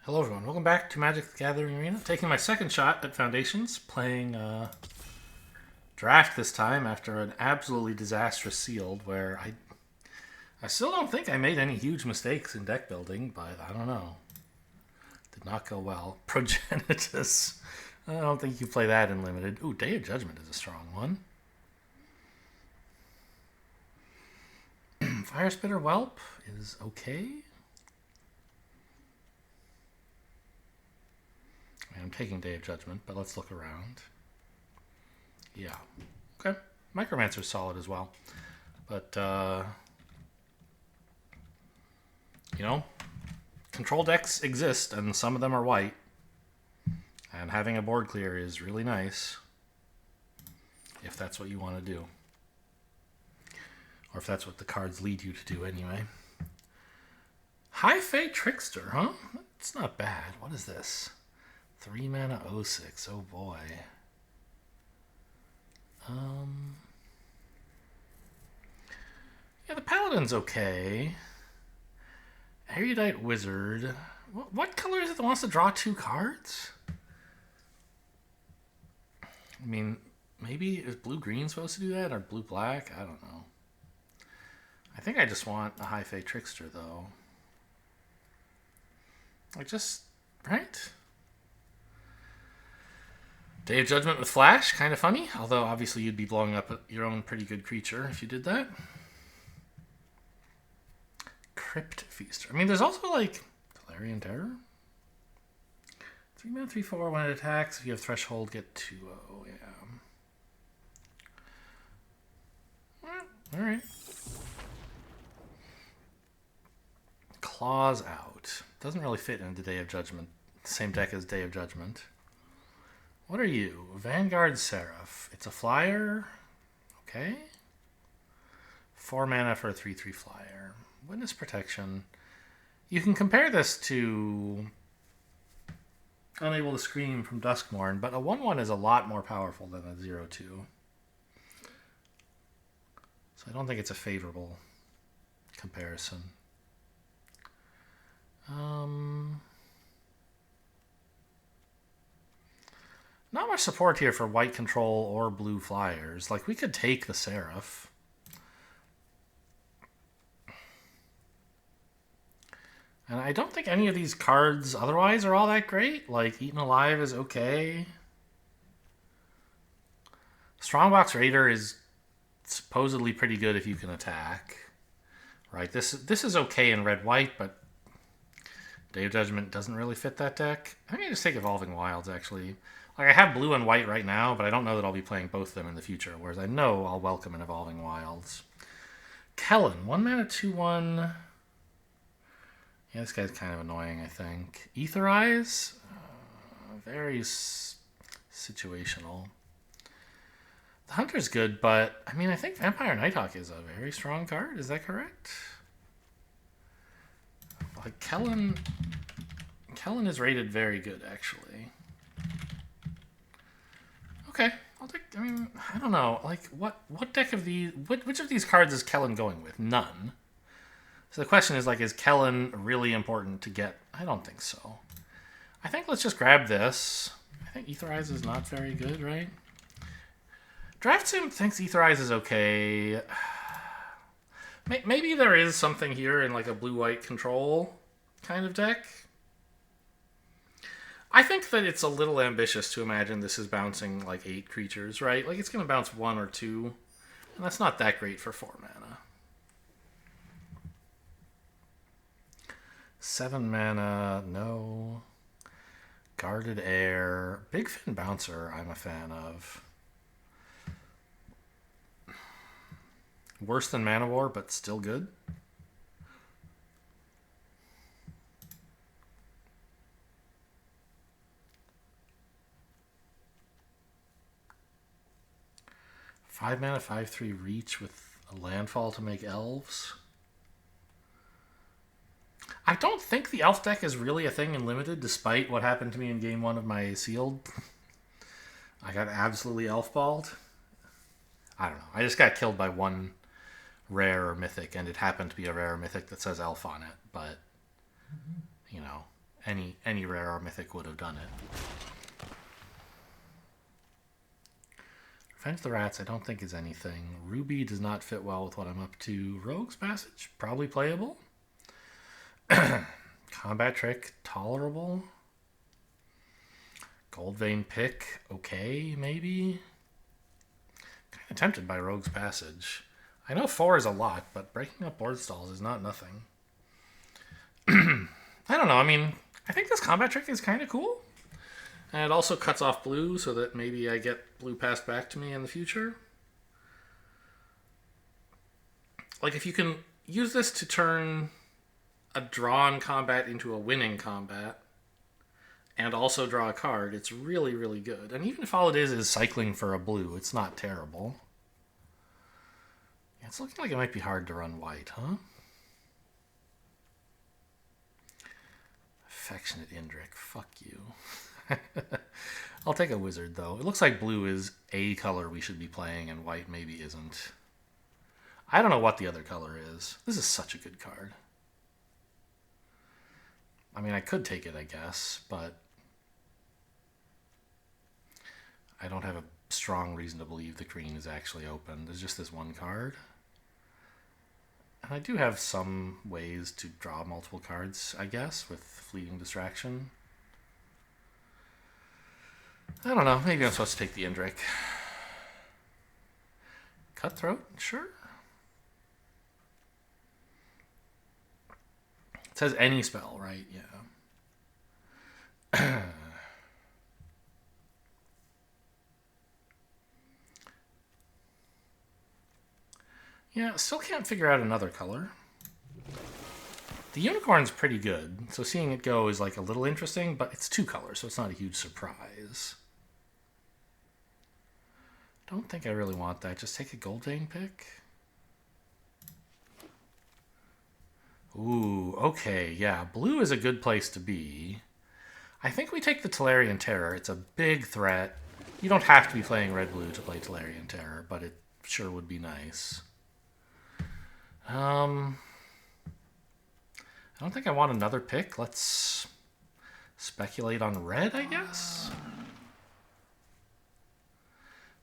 Hello everyone, welcome back to Magic the Gathering Arena. Taking my second shot at Foundations, playing Draft this time after an absolutely disastrous Sealed where I still don't think I made any huge mistakes in deck building, but I don't know. Did not go well. Progenitus. I don't think you play that in Limited. Ooh, Day of Judgment is a strong one. Fire Spitter Whelp is okay. I'm taking Day of Judgment, but let's look around. Yeah. Okay. Micromancer's solid as well. But, control decks exist, and some of them are white. And having a board clear is really nice. If that's what you want to do. Or if that's what the cards lead you to do anyway. High Fate Trickster, huh? That's not bad. What is this? 3 mana 06. Oh boy. Yeah, the Paladin's okay. Erudite Wizard. What color is it that wants to draw 2 cards? I mean, maybe is blue-green supposed to do that? Or blue-black? I don't know. I think I just want a High Fate Trickster, though. Right? Day of Judgment with Flash, kind of funny. Although, obviously, you'd be blowing up your own pretty good creature if you did that. Crypt Feaster. I mean, there's also, Galarian Terror. 3 mana, 3/4 when it attacks. If you have Threshold, get 2/0. Yeah. Alright. Claws out. Doesn't really fit into Day of Judgment. Same deck as Day of Judgment. What are you? Vanguard Seraph. It's a flyer. Okay. 4 mana for a 3/3 flyer. Witness Protection. You can compare this to Unable to Scream from Duskmourn, but a 1/1 is a lot more powerful than a 0/2. So I don't think it's a favorable comparison. Not much support here for white control or blue flyers. Like, we could take the Seraph. And I don't think any of these cards otherwise are all that great. Like, Eaten Alive is okay. Strongbox Raider is supposedly pretty good if you can attack. Right, this is okay in red-white, but Day of Judgment doesn't really fit that deck. I think I just take Evolving Wilds, actually. Like, I have blue and white right now, but I don't know that I'll be playing both of them in the future, whereas I know I'll welcome an Evolving Wilds. Kellen, 1 mana, 2/1. Yeah, this guy's kind of annoying, I think. Aetherize? Very situational. The Hunter's good, but, I mean, I think Vampire Nighthawk is a very strong card. Is that correct? Like, Kellen is rated very good, actually. Okay, I don't know. Like, what deck of these... Which of these cards is Kellen going with? None. So the question is, is Kellen really important to get? I don't think so. I think let's just grab this. I think Aetherize is not very good, right? Draft Sim thinks Aetherize is okay. Maybe there is something here in, a blue-white control kind of deck. I think that it's a little ambitious to imagine this is bouncing, 8 creatures, right? It's going to bounce 1 or 2, and that's not that great for 4 mana. 7 mana, no. Guarded Air. Big Fin Bouncer, I'm a fan of. Worse than Mana War, but still good. Five mana, 5/3 reach with a landfall to make elves. I don't think the elf deck is really a thing in Limited, despite what happened to me in game 1 of my Sealed. I got absolutely elf-balled. I don't know. I just got killed by one rare or mythic, and it happened to be a rare or mythic that says elf on it. But, Any rare or mythic would have done it. Revenge the Rats I don't think is anything. Ruby does not fit well with what I'm up to. Rogue's Passage, probably playable. Combat Trick, tolerable. Gold Vein Pick, okay, maybe. Kind of tempted by Rogue's Passage. I know 4 is a lot, but breaking up board stalls is not nothing. I don't know, I mean, I think this combat trick is kind of cool. And it also cuts off blue so that maybe I get blue passed back to me in the future. Like, if you can use this to turn a drawn combat into a winning combat and also draw a card, it's really, really good. And even if all it is cycling for a blue, it's not terrible. Yeah, it's looking like it might be hard to run white, huh? Affectionate Indrik, fuck you. I'll take a wizard, though. It looks like blue is a color we should be playing, and white maybe isn't. I don't know what the other color is. This is such a good card. I mean, I could take it, I guess, but I don't have a strong reason to believe the green is actually open. There's just this one card. And I do have some ways to draw multiple cards, I guess, with Fleeting Distraction. I don't know. Maybe I'm supposed to take the Indrik. Cutthroat? Sure. It says any spell, right? Yeah. Yeah, still can't figure out another color. The unicorn's pretty good, so seeing it go is like a little interesting, but it's 2 colors, so it's not a huge surprise. Don't think I really want that. Just take a Gold Vein Pick. Ooh, okay, yeah. Blue is a good place to be. I think we take the Tolarian Terror. It's a big threat. You don't have to be playing red-blue to play Tolarian Terror, but it sure would be nice. I don't think I want another pick. Let's speculate on red, I guess?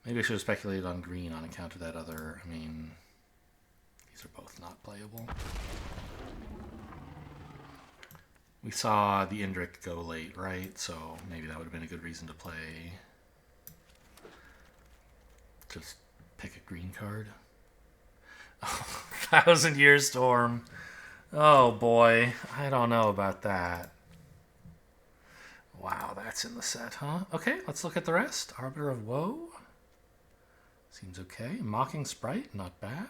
Maybe I should have speculated on green on account of that other... I mean, these are both not playable. We saw the Indrik go late, right? So maybe that would have been a good reason to play. Just pick a green card. Oh, 1,000-Year Storm. Oh boy, I don't know about that. Wow, that's in the set, huh? Okay, let's look at the rest. Arbiter of Woe. Seems okay. Mocking Sprite, not bad.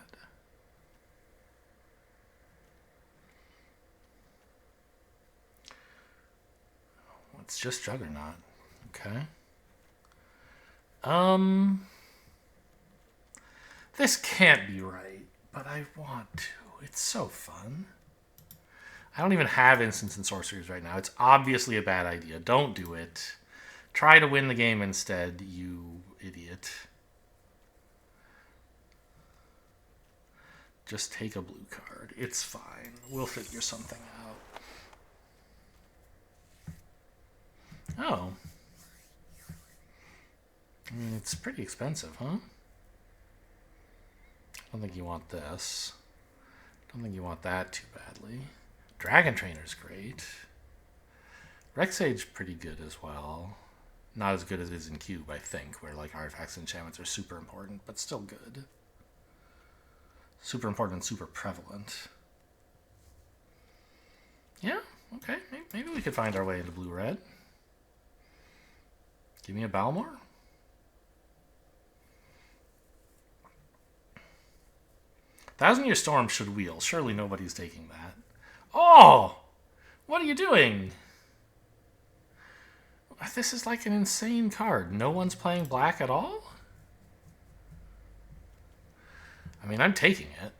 It's just Juggernaut. Okay. This can't be right, but I want to. It's so fun. I don't even have instants and sorceries right now. It's obviously a bad idea. Don't do it. Try to win the game instead, you idiot. Just take a blue card. It's fine. We'll figure something out. Oh. I mean, it's pretty expensive, huh? I don't think you want this. Don't think you want that too badly. Dragon Trainer's great. Rexage pretty good as well. Not as good as it is in Cube, I think, where like artifacts and enchantments are super important, but still good. Super important and super prevalent. Yeah, okay. Maybe we could find our way into blue-red. Give me a Balmor. Thousand-Year Storm should wheel. Surely nobody's taking that. Oh! What are you doing? This is like an insane card. No one's playing black at all? I mean, I'm taking it.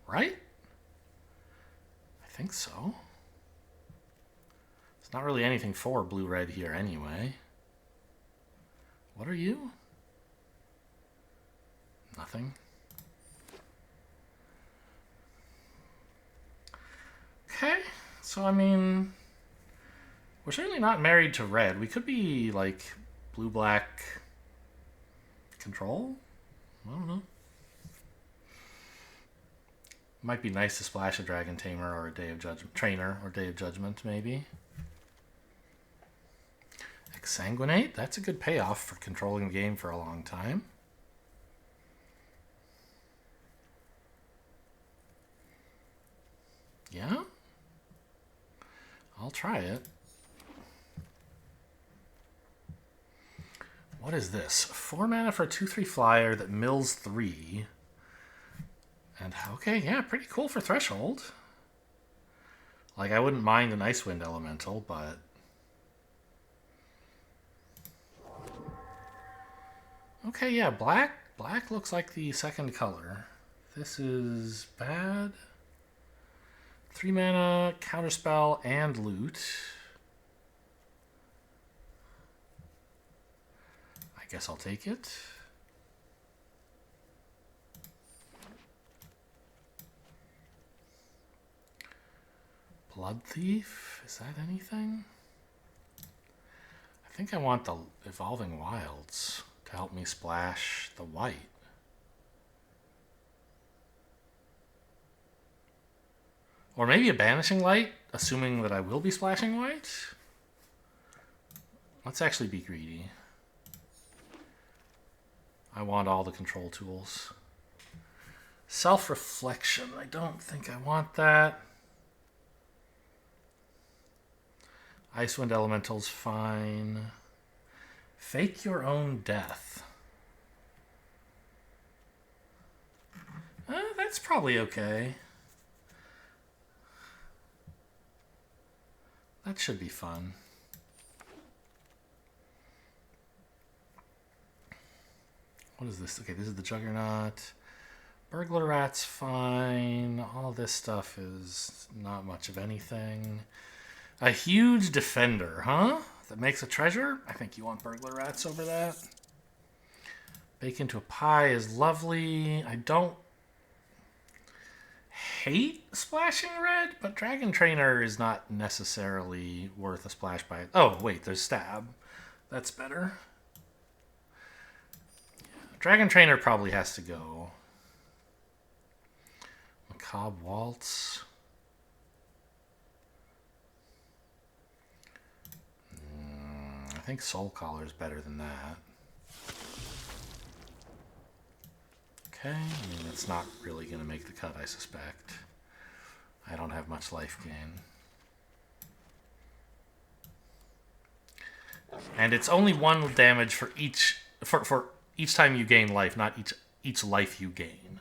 Right? I think so. It's not really anything for blue-red here anyway. What are you? Nothing. So, I mean, we're certainly not married to red. We could be, like, blue-black control? I don't know. Might be nice to splash a Dragon Tamer or a Day of Judgment Trainer or Day of Judgment, maybe. Exsanguinate? That's a good payoff for controlling the game for a long time. Yeah? I'll try it. What is this? 4 mana for a 2/3 flyer that mills 3. And okay, yeah, pretty cool for Threshold. Like, I wouldn't mind an Icewind Elemental, but... Okay, yeah, black looks like the second color. This is bad. 3 mana, counterspell, and loot. I guess I'll take it. Blood Thief? Is that anything? I think I want the Evolving Wilds to help me splash the white. Or maybe a Banishing Light, assuming that I will be splashing white. Let's actually be greedy. I want all the control tools. Self-Reflection. I don't think I want that. Icewind Elemental's fine. Fake Your Own Death. That's probably okay. That should be fun. What is this? Okay, this is the Juggernaut. Burglar Rat's fine. All this stuff is not much of anything. A huge defender, huh? That makes a treasure? I think you want Burglar Rats over that. Bake into a pie is lovely. I don't hate splashing red, but Dragon Trainer is not necessarily worth a splash by it. Oh, wait, there's Stab. That's better. Dragon Trainer probably has to go. Macabre Waltz. I think Soul Collar is better than that. Okay, I mean, it's not really going to make the cut, I suspect. I don't have much life gain. And it's only 1 damage for each time you gain life, not each life you gain.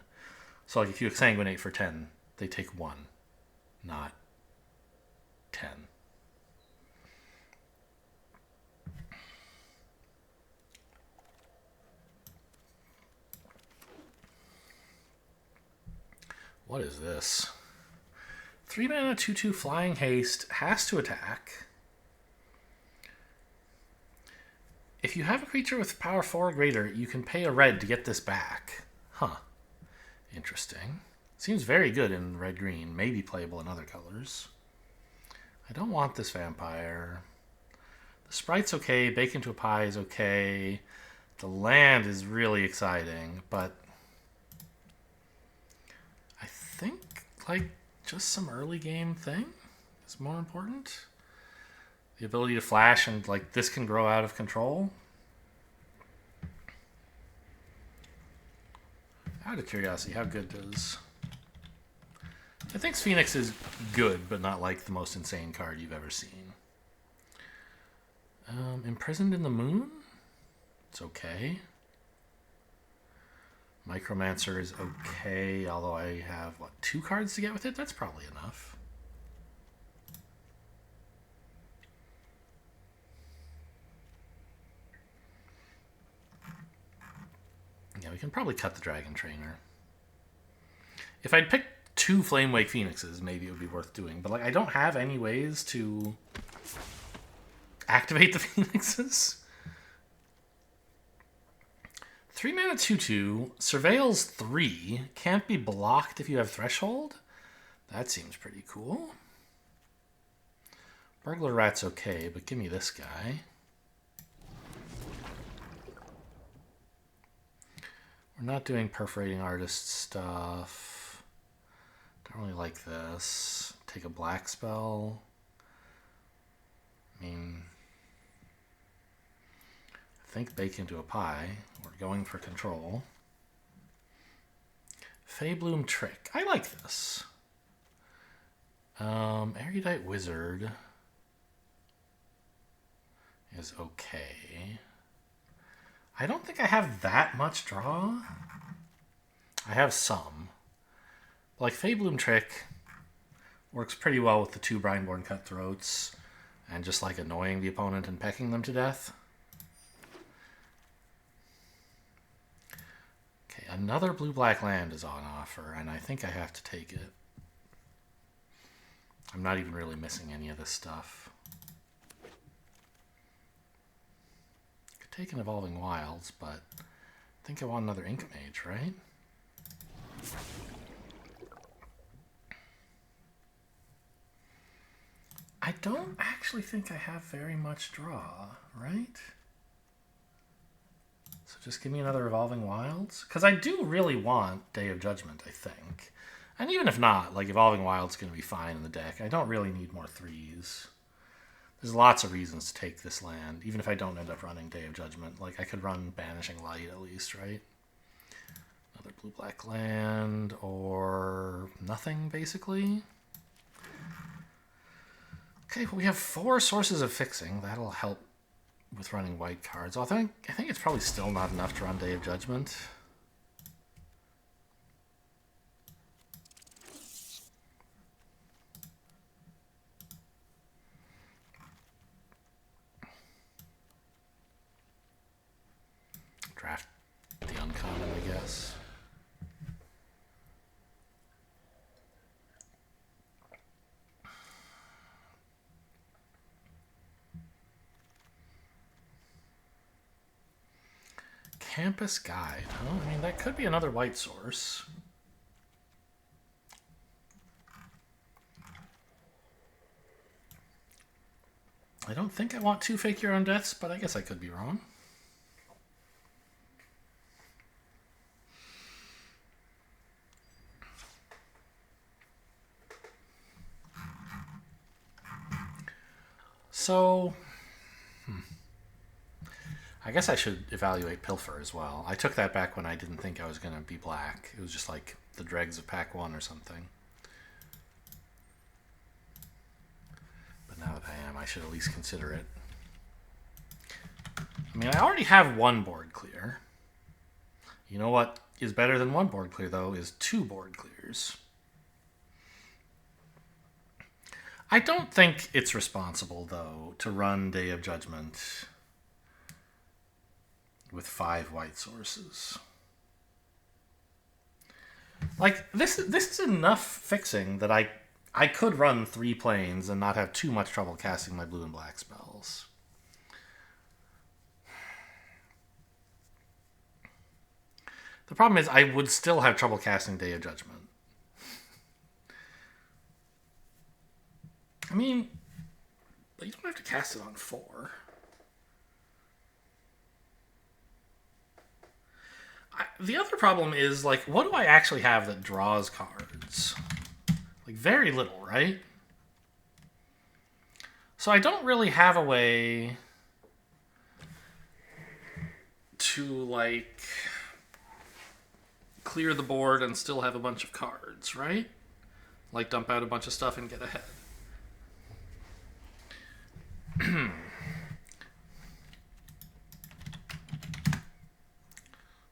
So like if you exsanguinate for 10, they take 1, not 10. What is this? 3 mana, 2/2 Flying Haste, has to attack. If you have a creature with power 4 or greater, you can pay a red to get this back. Huh. Interesting. Seems very good in red-green. Maybe playable in other colors. I don't want this vampire. The sprite's okay. Bake into a pie is okay. The land is really exciting, but I think, like, just some early game thing is more important. The ability to flash and, like, this can grow out of control. Out of curiosity, how good does... I think Phoenix is good, but not, like, the most insane card you've ever seen. Imprisoned in the Moon? It's okay. Micromancer is okay, although I have, what, 2 cards to get with it? That's probably enough. Yeah, we can probably cut the Dragon Trainer. If I'd picked 2 Flamewake Phoenixes, maybe it would be worth doing. But, like, I don't have any ways to activate the Phoenixes. 3 mana 2/2, Surveils 3, can't be blocked if you have Threshold. That seems pretty cool. Burglar Rat's okay, but give me this guy. We're not doing Perforating Artist stuff. Don't really like this. Take a black spell. I mean, I think bake into a pie. We're going for control. Feybloom Trick. I like this. Erudite Wizard is okay. I don't think I have that much draw. I have some. Like Feybloom Trick works pretty well with the 2 Brineborn Cutthroats and just like annoying the opponent and pecking them to death. Okay, another blue-black land is on offer, and I think I have to take it. I'm not even really missing any of this stuff. Could take an Evolving Wilds, but I think I want another Ink Mage, right? I don't actually think I have very much draw, right? So just give me another Evolving Wilds. Because I do really want Day of Judgment, I think. And even if not, like Evolving Wild's going to be fine in the deck. I don't really need more 3s. There's lots of reasons to take this land, even if I don't end up running Day of Judgment. Like I could run Banishing Light at least, right? Another blue-black land, or nothing, basically. Okay, well, we have 4 sources of fixing. That'll help with running white cards. I think it's probably still not enough to run Day of Judgment. Draft the uncommon, I guess. Campus Guide. Oh, I mean, that could be another white source. I don't think I want 2 Fake Your Own Deaths, but I guess I could be wrong. So, I guess I should evaluate Pilfer as well. I took that back when I didn't think I was going to be black. It was just like the dregs of Pack 1 or something. But now that I am, I should at least consider it. I mean, I already have 1 board clear. You know what is better than 1 board clear, though, is 2 board clears. I don't think it's responsible, though, to run Day of Judgment with 5 white sources. Like, this is enough fixing that I could run 3 planes and not have too much trouble casting my blue and black spells. The problem is I would still have trouble casting Day of Judgment. I mean, you don't have to cast it on 4. The other problem is, like, what do I actually have that draws cards? Like, very little, right? So I don't really have a way to, like, clear the board and still have a bunch of cards, right? Like, dump out a bunch of stuff and get ahead.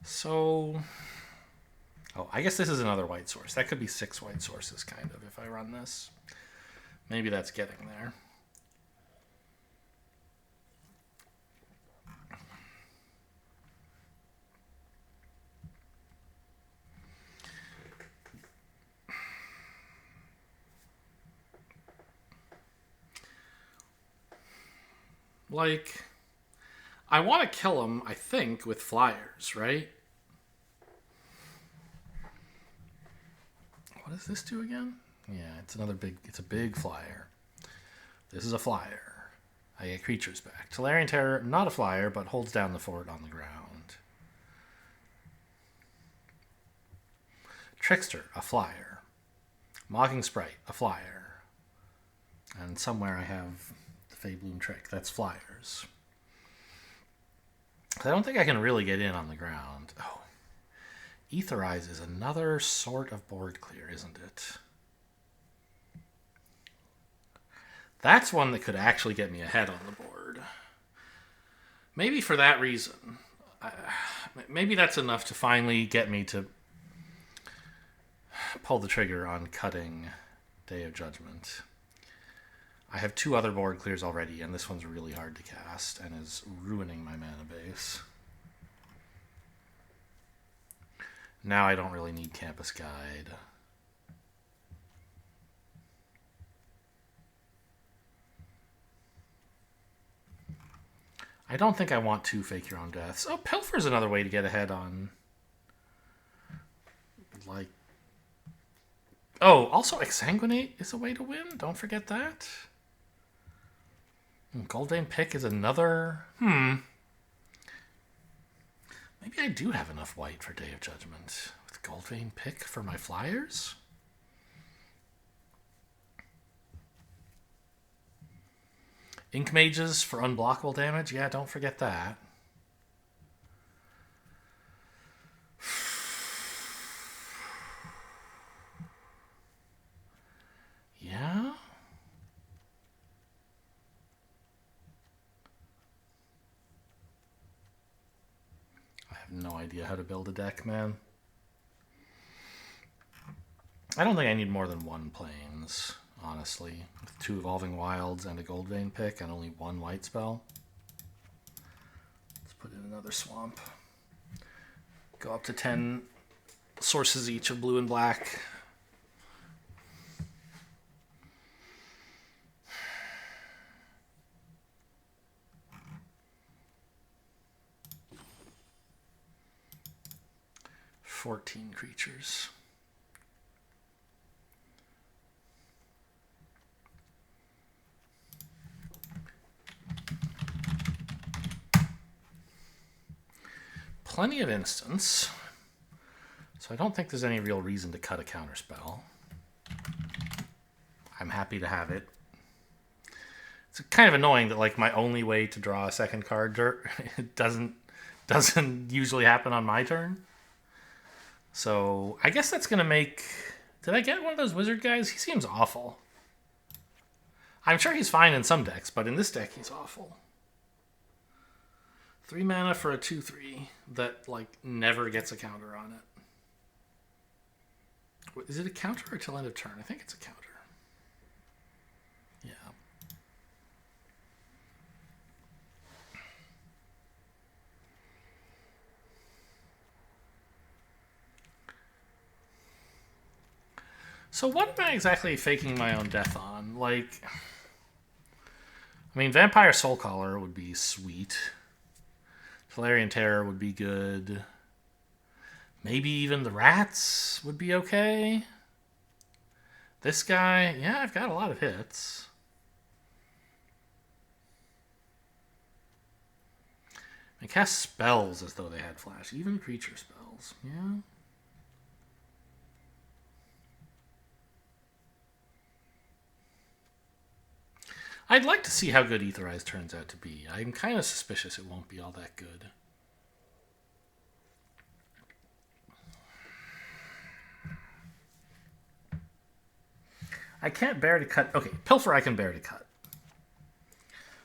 So, I guess this is another white source. That could be 6 white sources, kind of, if I run this. Maybe that's getting there. Like, I want to kill him, I think, with flyers, right? What does this do again? Yeah, it's a big flyer. This is a flyer. I get creatures back. Tolarian Terror, not a flyer, but holds down the fort on the ground. Trickster, a flyer. Mocking Sprite, a flyer. And somewhere I have the Feybloom Trick. That's flyers. I don't think I can really get in on the ground. Oh, Aetherize is another sort of board clear, isn't it? That's one that could actually get me ahead on the board. Maybe for that reason. Maybe that's enough to finally get me to pull the trigger on cutting Day of Judgment. I have 2 other board clears already, and this one's really hard to cast and is ruining my mana base. Now I don't really need Campus Guide. I don't think I want 2 Fake Your Own Deaths. Oh, Pilfer's another way to get ahead on... like... Oh, also Exsanguinate is a way to win. Don't forget that. Goldvein Pick is another... Maybe I do have enough white for Day of Judgment. With Goldvein Pick for my flyers? Ink Mages for unblockable damage? Yeah, don't forget that. Yeah? I have no idea how to build a deck, man. I don't think I need more than 1 plains, honestly. With 2 Evolving Wilds and a Goldvein Pick and only 1 white spell. Let's put in another swamp. Go up to 10 sources each of blue and black. $14 creatures. Plenty of instants, so I don't think there's any real reason to cut a counterspell. I'm happy to have it. It's kind of annoying that like my only way to draw a second card it doesn't usually happen on my turn. So I guess that's gonna make... Did I get one of those wizard guys? He seems awful. I'm sure he's fine in some decks, but in this deck he's awful. 3 mana for a 2/3 that like never gets a counter on it. Is it a counter or till end of turn? I think it's a counter. Yeah. So what am I exactly faking my own death on? Like, I mean, Vampire Soulcaller would be sweet. Tolarian Terror would be good. Maybe even the Rats would be okay. This guy, yeah, I've got a lot of hits. I cast spells as though they had flash, even creature spells. Yeah. I'd like to see how good Aetherize turns out to be. I'm kind of suspicious it won't be all that good. I can't bear to cut... Okay, Pilfer I can bear to cut.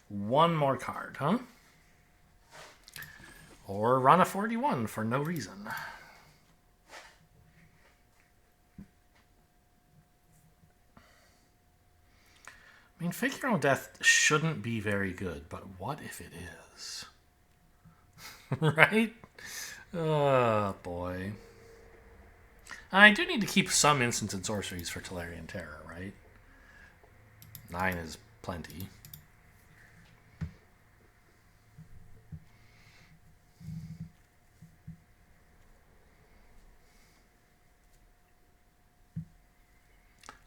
1 more card, huh? Or run a 41 for no reason. I mean, Fake Your Own Death shouldn't be very good, but what if it is? Right? Oh, boy. I do need to keep some instants and sorceries for Tolarian Terror, right? 9 is plenty.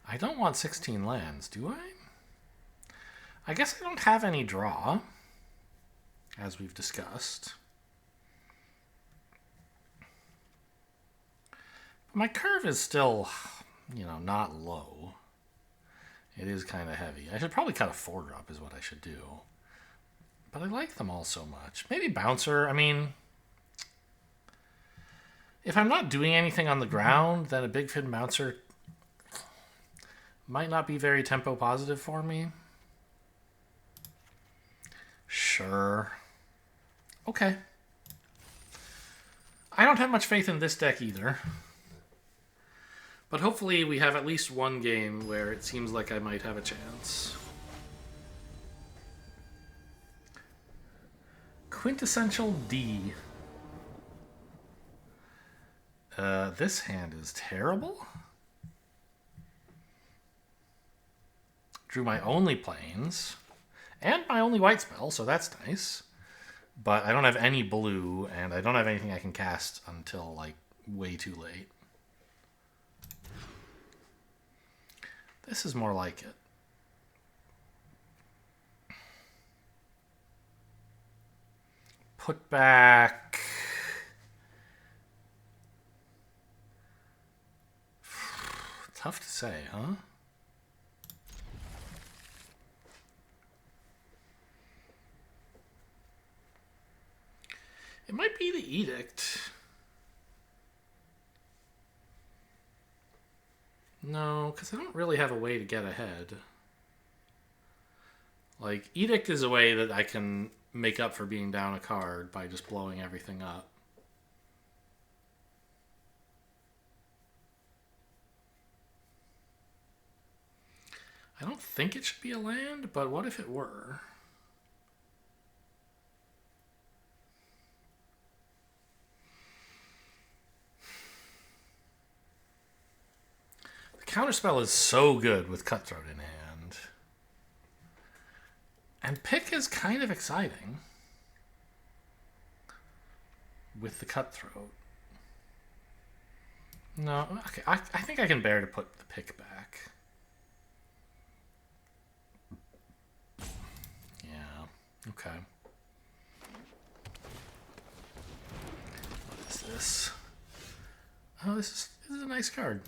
I don't want 16 lands, do I? I guess I don't have any draw, as we've discussed. But my curve is still, you know, not low. It is kind of heavy. I should probably cut a 4-drop is what I should do. But I like them all so much. Maybe bouncer. I mean, if I'm not doing anything on the ground, then a big fin bouncer might not be very tempo positive for me. Sure. Okay. I don't have much faith in this deck either. But hopefully we have at least one game where it seems like I might have a chance. Quintessential D. This hand is terrible. Drew my only planes. And my only white spell, so that's nice. But I don't have any blue, and I don't have anything I can cast until, like, way too late. This is more like it. Put back. Tough to say, huh? It might be the Edict. No, because I don't really have a way to get ahead. Like, Edict is a way that I can make up for being down a card by just blowing everything up. I don't think it should be a land, but what if it were? Counterspell is so good with Cutthroat in hand. And pick is kind of exciting with the Cutthroat. No, okay, I think I can bear to put the pick back. Yeah, okay. What is this? Oh, this is a nice card.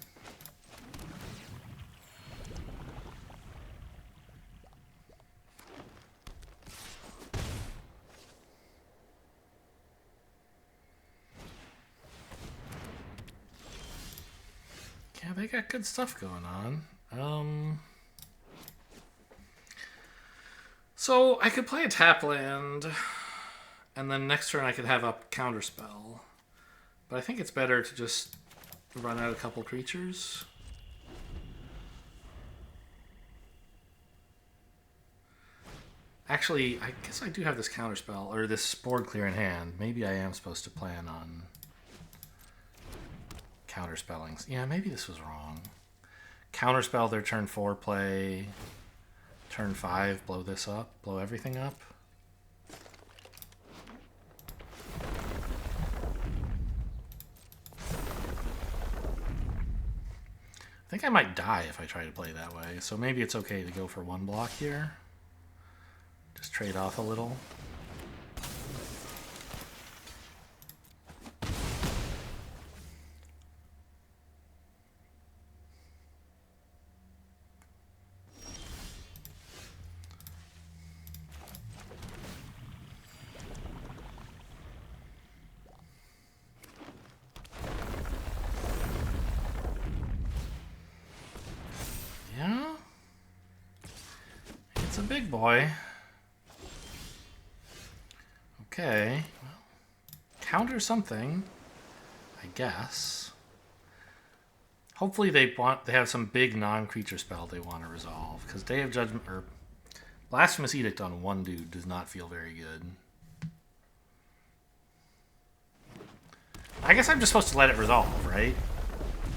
Yeah, they got good stuff going on. So I could play a tap land, and then next turn I could have up Counterspell. But I think it's better to just run out a couple creatures. Actually, I guess I do have this Counterspell, or this Board Clear in hand. Maybe I am supposed to plan on counterspelling. Yeah, maybe this was wrong. Counterspell their turn 4 play. Turn 5, blow this up. Blow everything up. I think I might die if I try to play that way, so maybe it's okay to go for 1 block here. Just trade off a little. Yeah? It's a big boy. Okay. Well, counter something, I guess. Hopefully they have some big non-creature spell they want to resolve, because Day of Judgment or Blasphemous Edict on one dude does not feel very good. I guess I'm just supposed to let it resolve, right?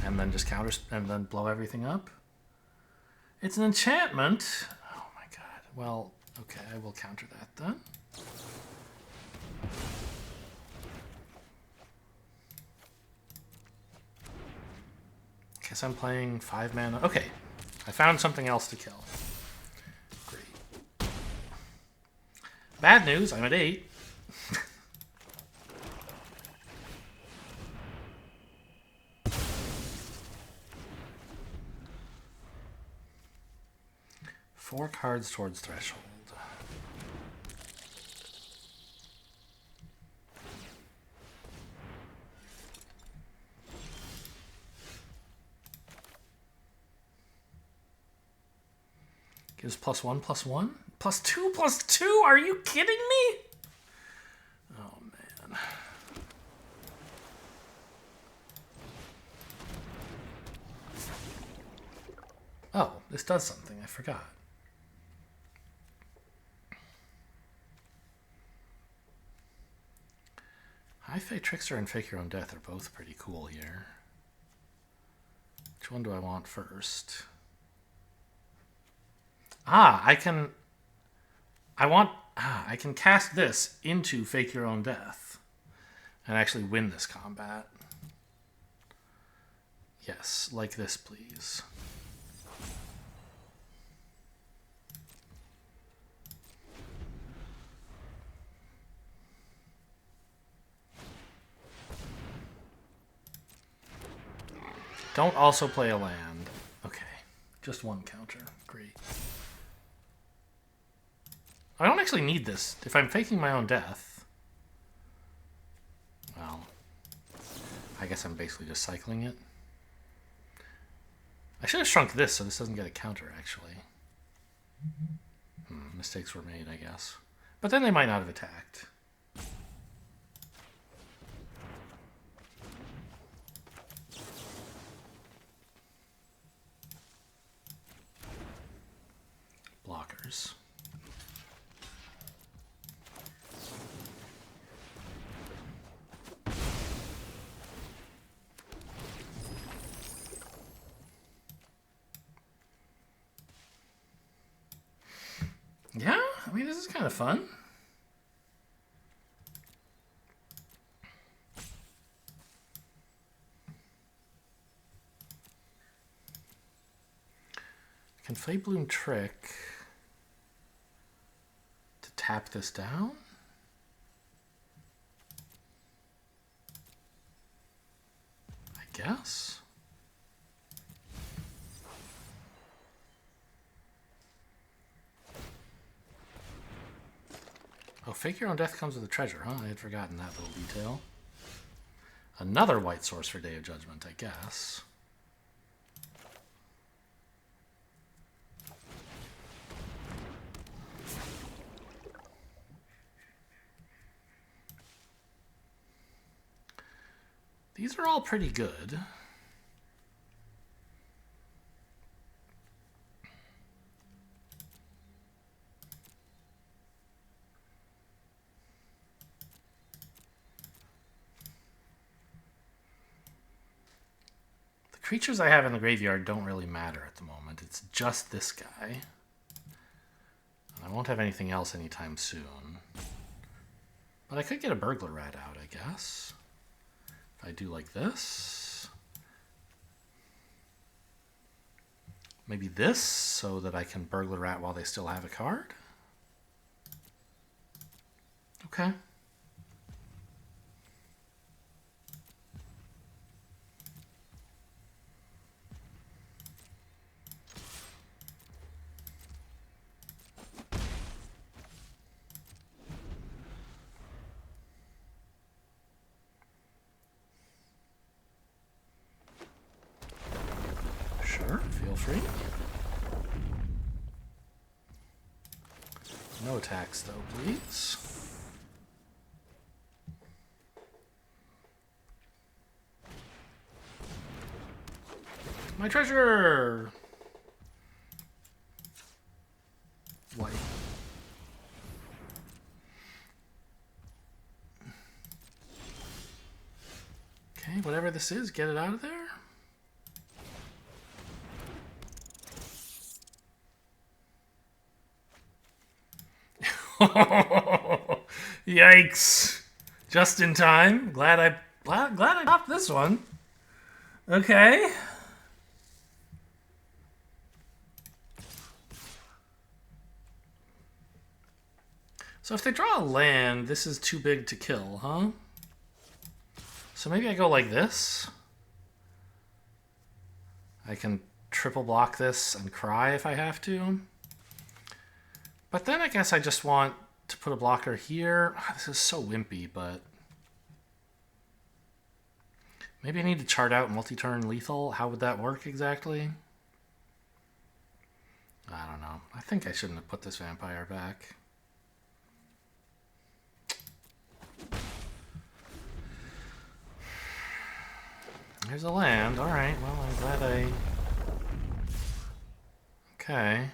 And then just counter and then blow everything up. It's an enchantment. Oh my god. Well, okay, I will counter that then. Guess I'm playing 5 mana. Okay, I found something else to kill. Great. Bad news, I'm at 8. Four cards towards threshold. Gives +1, +1? +2, +2? Are you kidding me? Oh, man. Oh, this does something. I forgot. High Fate Trickster and Fake Your Own Death are both pretty cool here. Which one do I want first? I can cast this into Fake Your Own Death and actually win this combat. Yes, like this, please. Don't also play a land. Okay, just one counter. Great. I don't actually need this. If I'm faking my own death, well, I guess I'm basically just cycling it. I should have shrunk this so this doesn't get a counter, actually. Mistakes were made, I guess. But then they might not have attacked. Blockers. Yeah, I mean, this is kind of fun. Can Fate Bloom trick to tap this down? I guess. Oh, Fake Your Own Death comes with a treasure, huh? I had forgotten that little detail. Another white source for Day of Judgment, I guess. These are all pretty good. The creatures I have in the graveyard don't really matter at the moment. It's just this guy. I won't have anything else anytime soon. But I could get a Burglar Rat out, I guess. If I do like this. Maybe this, so that I can Burglar Rat while they still have a card. Okay. Sure, feel free. No attacks, though, please. My treasure! White. Okay, whatever this is, get it out of there. Yikes! Just in time. Glad I popped this one. Okay. So if they draw a land, this is too big to kill, huh? So maybe I go like this. I can triple block this and cry if I have to. But then I guess I just want to put a blocker here. This is so wimpy, but... maybe I need to chart out multi-turn lethal. How would that work exactly? I don't know. I think I shouldn't have put this vampire back. Here's a land. Alright, well, I'm glad I... okay.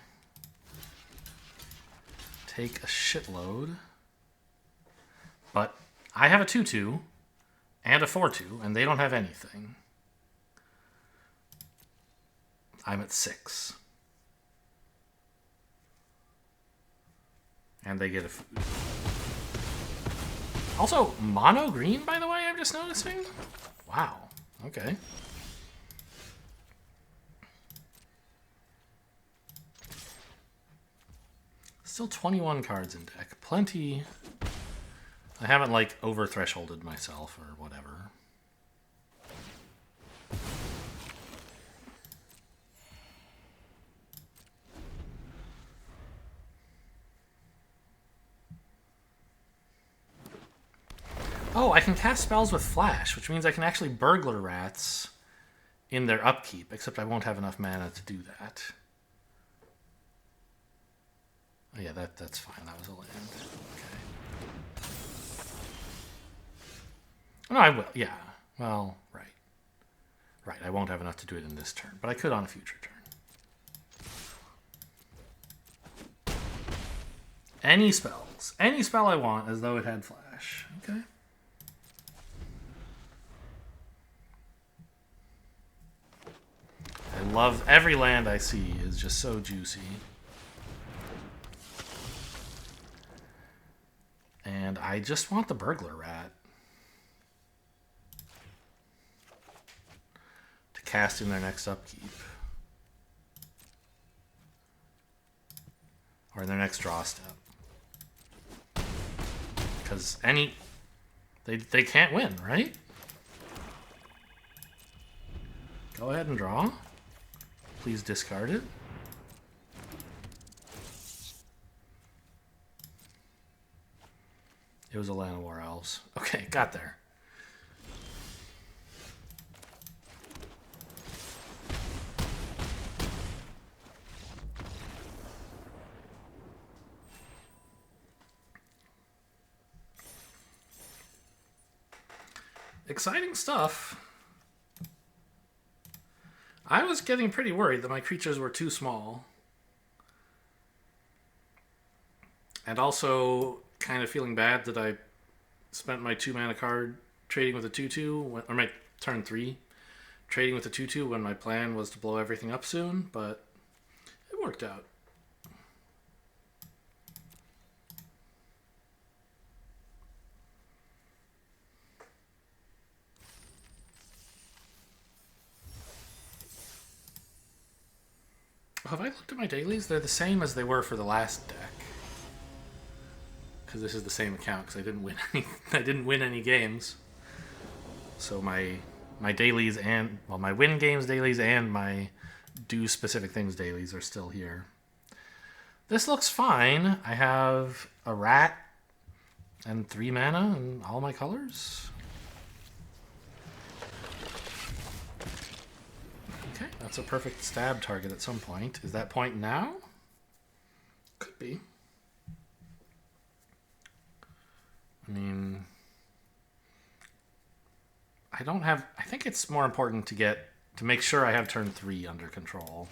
Take a shitload. But I have a 2-2 and a 4-2, and they don't have anything. I'm at 6. And they get a... also, mono green, by the way, I'm just noticing. Wow. Okay. Still 21 cards in deck. Plenty. I haven't, like, over-thresholded myself or whatever. Oh, I can cast spells with Flash, which means I can actually burglar rats in their upkeep, except I won't have enough mana to do that. Oh, yeah, that's fine. That was a land. Okay. No, I will. Yeah. Well, right. Right, I won't have enough to do it in this turn, but I could on a future turn. Any spells. Any spell I want, as though it had Flash. Okay. I love every land I see is just so juicy. And I just want the burglar rat to cast in their next upkeep. Or in their next draw step. Because they can't win, right? Go ahead and draw. Please discard it. It was a Land of War Elves. Okay, got there. Exciting stuff. I was getting pretty worried that my creatures were too small. And also kind of feeling bad that I spent my 2-mana card trading with a 2-2, or my turn 3, trading with a 2-2 when my plan was to blow everything up soon, but it worked out. Have I looked at my dailies? They're the same as they were for the last deck. Because this is the same account, because I didn't win any games. So my dailies and, well, my win games dailies and my do specific things dailies are still here. This looks fine. I have a rat and 3 mana and all my colors. Okay, that's a perfect stab target at some point. Is that point now? Could be. I mean, I think it's more important to make sure I have turn 3 under control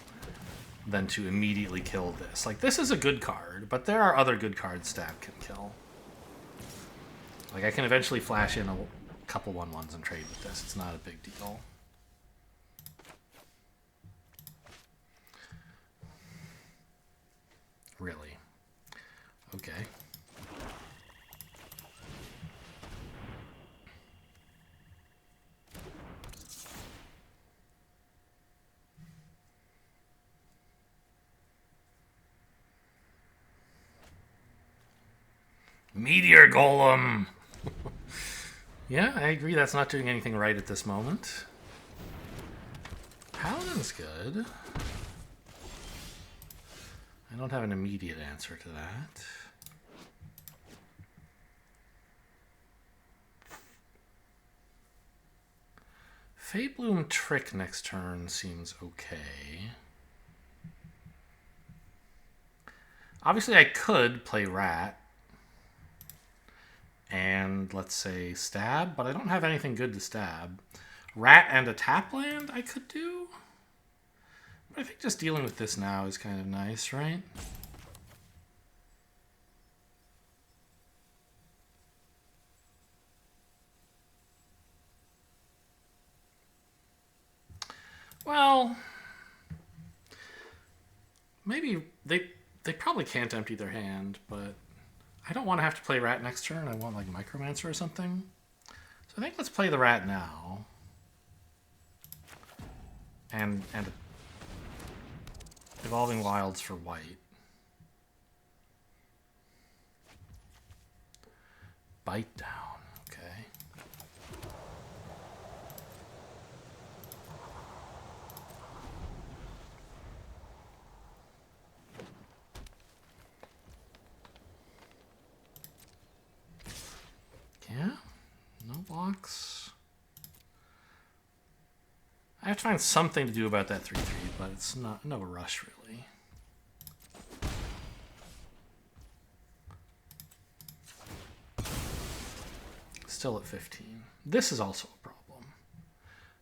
than to immediately kill this. Like, this is a good card, but there are other good cards stab can kill. Like, I can eventually flash in a couple 1/1s and trade with this. It's not a big deal. Really? Okay. Meteor Golem! Yeah, I agree that's not doing anything right at this moment. Paladin's good. I don't have an immediate answer to that. Feybloom Trick next turn seems okay. Obviously I could play Rat and, let's say, Stab, but I don't have anything good to stab. Rat and a tap land I could do? But I think just dealing with this now is kind of nice, right? Well, maybe they probably can't empty their hand, but I don't want to have to play Rat next turn. I want like Micromancer or something. So I think let's play the Rat now. And Evolving Wilds for white. Bite down. Okay. Yeah. No blocks. I have to find something to do about that 3/3, but it's no rush really. Still at 15. This is also a problem.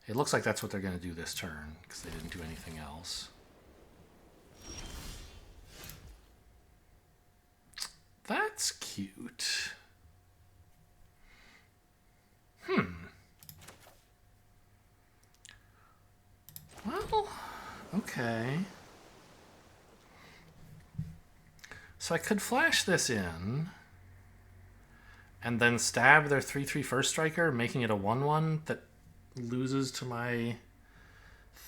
It looks like that's what they're going to do this turn because they didn't do anything else. That's cute. Well, okay. So I could flash this in and then stab their 3/3 first striker, making it a 1/1 that loses to my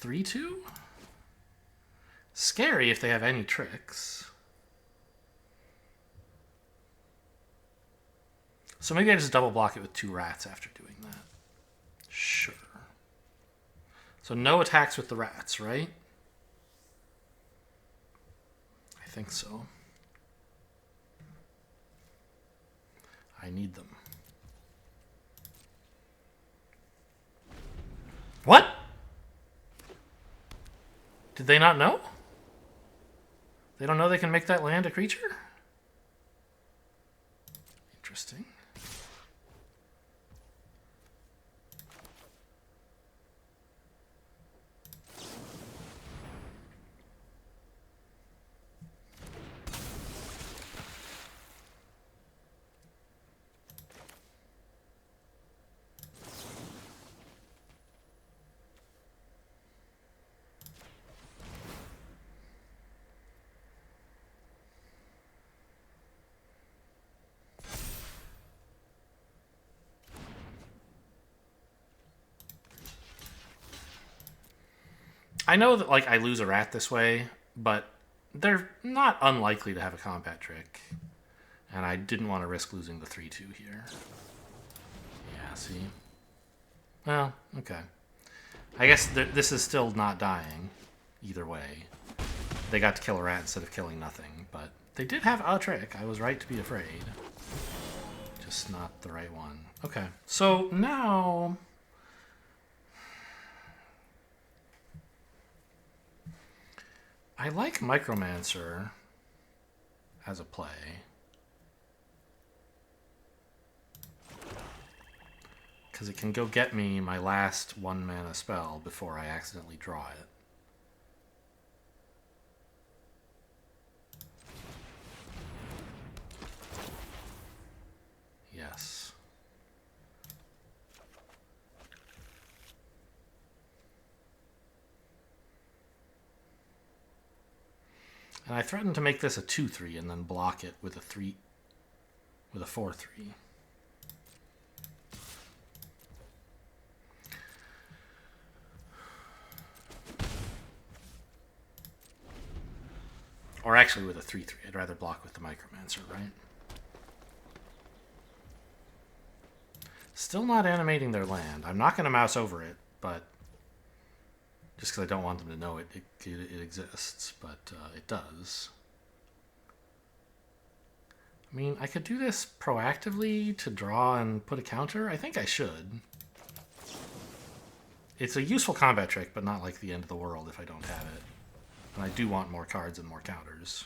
3/2. Scary if they have any tricks. So maybe I just double block it with 2 rats after doing that. Sure. So no attacks with the rats, right? I think so. I need them. What? Did they not know? They don't know they can make that land a creature? Interesting. I know that like I lose a rat this way, but they're not unlikely to have a combat trick. And I didn't want to risk losing the 3/2 here. Yeah, see? Well, okay. I guess this is still not dying, either way. They got to kill a rat instead of killing nothing, but they did have a trick. I was right to be afraid. Just not the right one. Okay, so now... I like Micromancer as a play. Because it can go get me my last 1-mana spell before I accidentally draw it. Yes. And I threatened to make this a 2/3 and then block it with a 4/3. Or actually with a 3/3. I'd rather block with the Micromancer, right? Still not animating their land. I'm not going to mouse over it, but just because I don't want them to know it exists, but it does. I mean, I could do this proactively to draw and put a counter. I think I should. It's a useful combat trick, but not like the end of the world if I don't have it. And I do want more cards and more counters.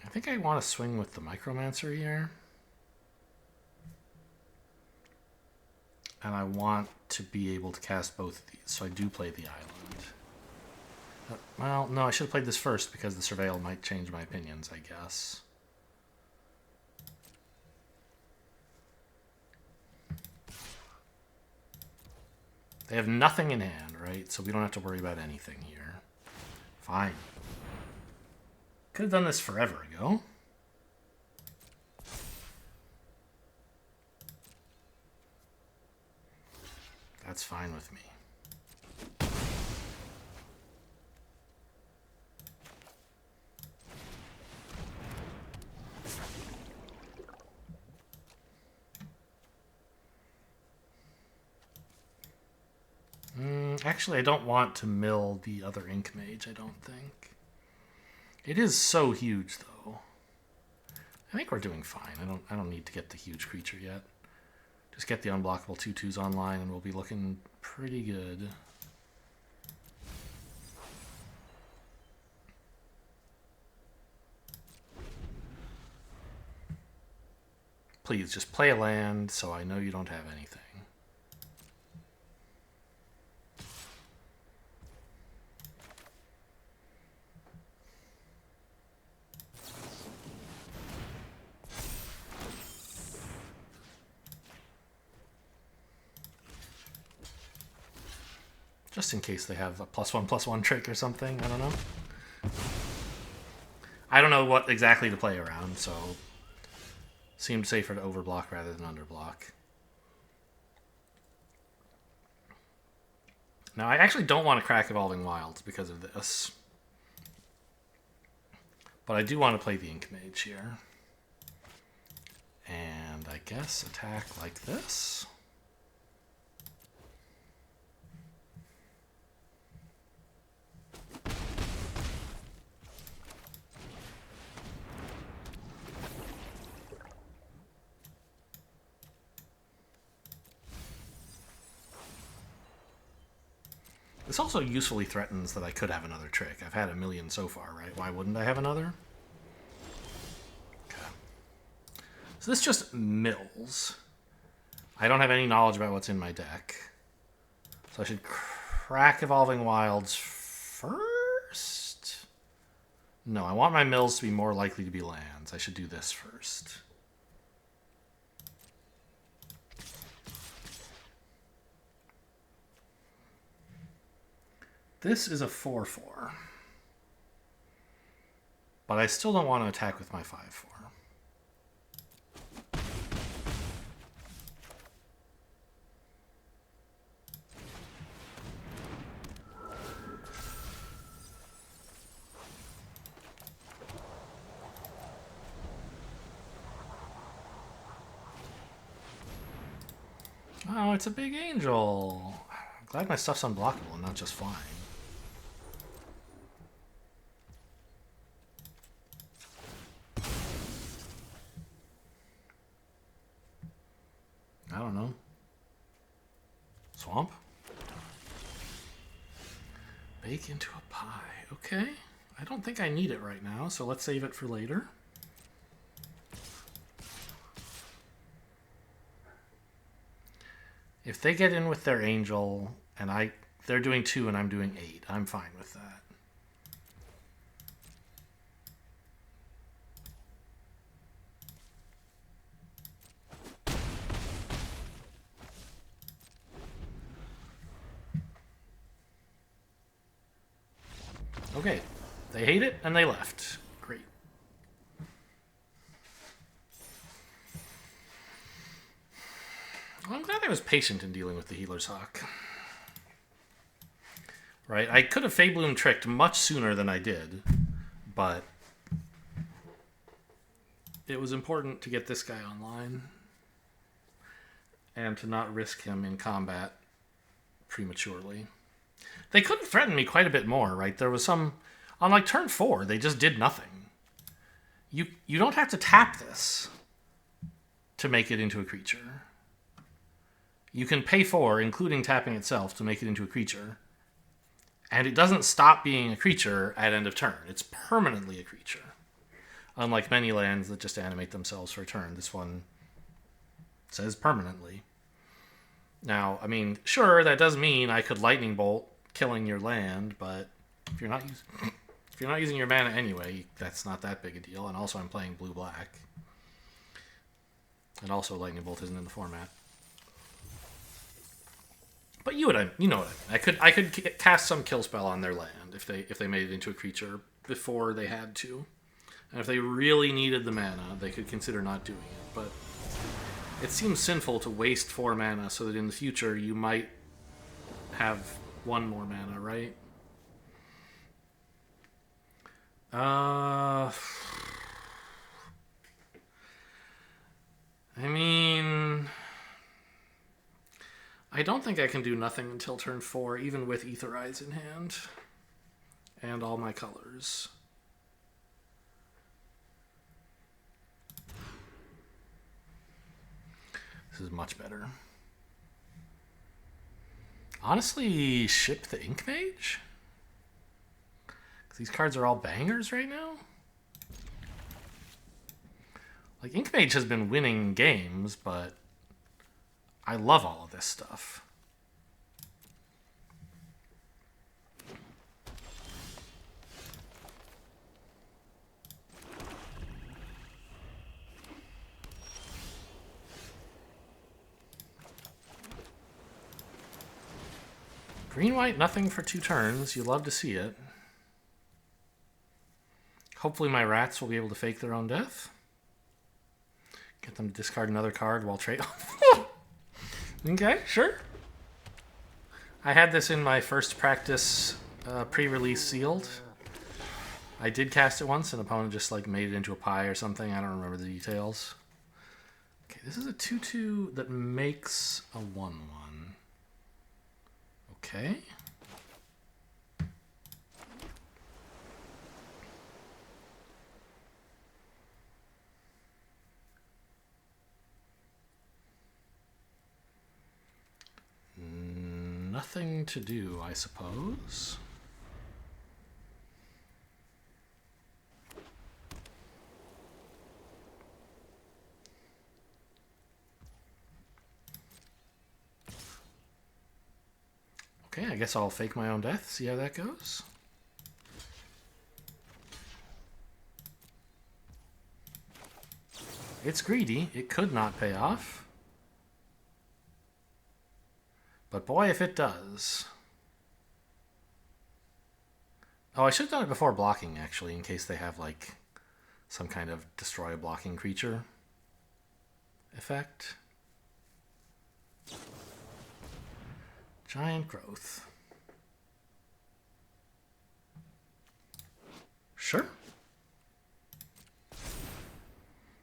I think I want to swing with the Micromancer here. And I want to be able to cast both of these, so I do play the island. Well, no, I should have played this first because the Surveil might change my opinions, I guess. They have nothing in hand, right? So we don't have to worry about anything here. Fine. Could have done this forever ago. That's fine with me. Actually, I don't want to mill the other Ink Mage, I don't think. It is so huge, though. I think we're doing fine. I don't need to get the huge creature yet. Just get the unblockable 2/2s online and we'll be looking pretty good. Please, just play a land so I know you don't have anything. Just in case they have a +1/+1 trick or something. I don't know. I don't know what exactly to play around, so seemed safer to overblock rather than underblock. Now, I actually don't want to crack Evolving Wilds because of this. But I do want to play the Ink Mage here. And I guess attack like this. This also usefully threatens that I could have another trick. I've had a million so far, right? Why wouldn't I have another? Okay. So this just mills. I don't have any knowledge about what's in my deck. So I should crack Evolving Wilds first? No, I want my mills to be more likely to be lands. I should do this first. This is a 4/4. But I still don't want to attack with my 5/4. Oh, it's a big angel. I'm glad my stuff's unblockable and not just flying. I don't know. Swamp? Bake into a pie. Okay. I don't think I need it right now, so let's save it for later. If they get in with their angel and they're doing 2 and I'm doing 8, I'm fine with that. Okay, They hate it, and they left. Great. Well, I'm glad I was patient in dealing with the Healer's Hawk. Right? I could have Fey Bloom tricked much sooner than I did, but it was important to get this guy online and to not risk him in combat prematurely. They could have threatened me quite a bit more, right? There was some... On, like, turn 4, they just did nothing. You don't have to tap this to make it into a creature. You can pay 4, including tapping itself, to make it into a creature. And it doesn't stop being a creature at end of turn. It's permanently a creature. Unlike many lands that just animate themselves for a turn. This one says permanently. Now, I mean, sure, that does mean I could Lightning Bolt killing your land, but if you're not using your mana anyway, that's not that big a deal. And also I'm playing blue-black. And also Lightning Bolt isn't in the format. But you know what I mean. I could cast some kill spell on their land if they made it into a creature before they had to. And if they really needed the mana, they could consider not doing it. But it seems sinful to waste 4 mana so that in the future you might have 1 more mana, right? I mean... I don't think I can do nothing until turn 4, even with Aetherize in hand. And all my colors. This is much better. Honestly, ship the Ink Mage? Because these cards are all bangers right now? Like, Ink Mage has been winning games, but I love all of this stuff. Green-white, nothing for 2 turns. You love to see it. Hopefully my rats will be able to fake their own death. Get them to discard another card while trade. Okay, sure. I had this in my first practice pre-release sealed. I did cast it once. An opponent just like made it into a pie or something. I don't remember the details. Okay, this is a 2/2 that makes a 1/1. Okay. Nothing to do, I suppose. Okay, I guess I'll fake my own death, see how that goes. It's greedy. It could not pay off. But boy, if it does. Oh, I should have done it before blocking, actually, in case they have, like, some kind of destroy a blocking creature effect. Giant growth. Sure.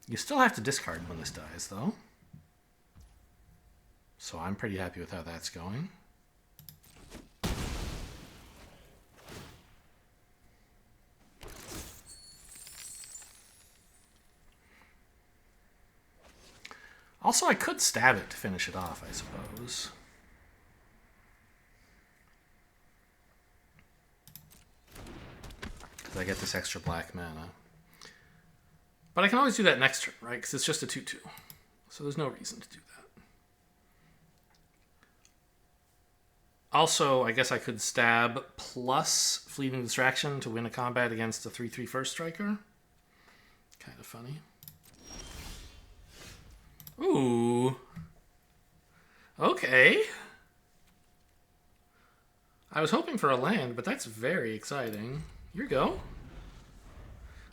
You still have to discard when this dies, though. So I'm pretty happy with how that's going. Also, I could stab it to finish it off, I suppose. Because I get this extra black mana. But I can always do that next turn, right? Because it's just a 2/2. So there's no reason to do that. Also, I guess I could stab plus Fleeting Distraction to win a combat against a 3/3 first striker. Kind of funny. Ooh. Okay. I was hoping for a land, but that's very exciting. Here you go.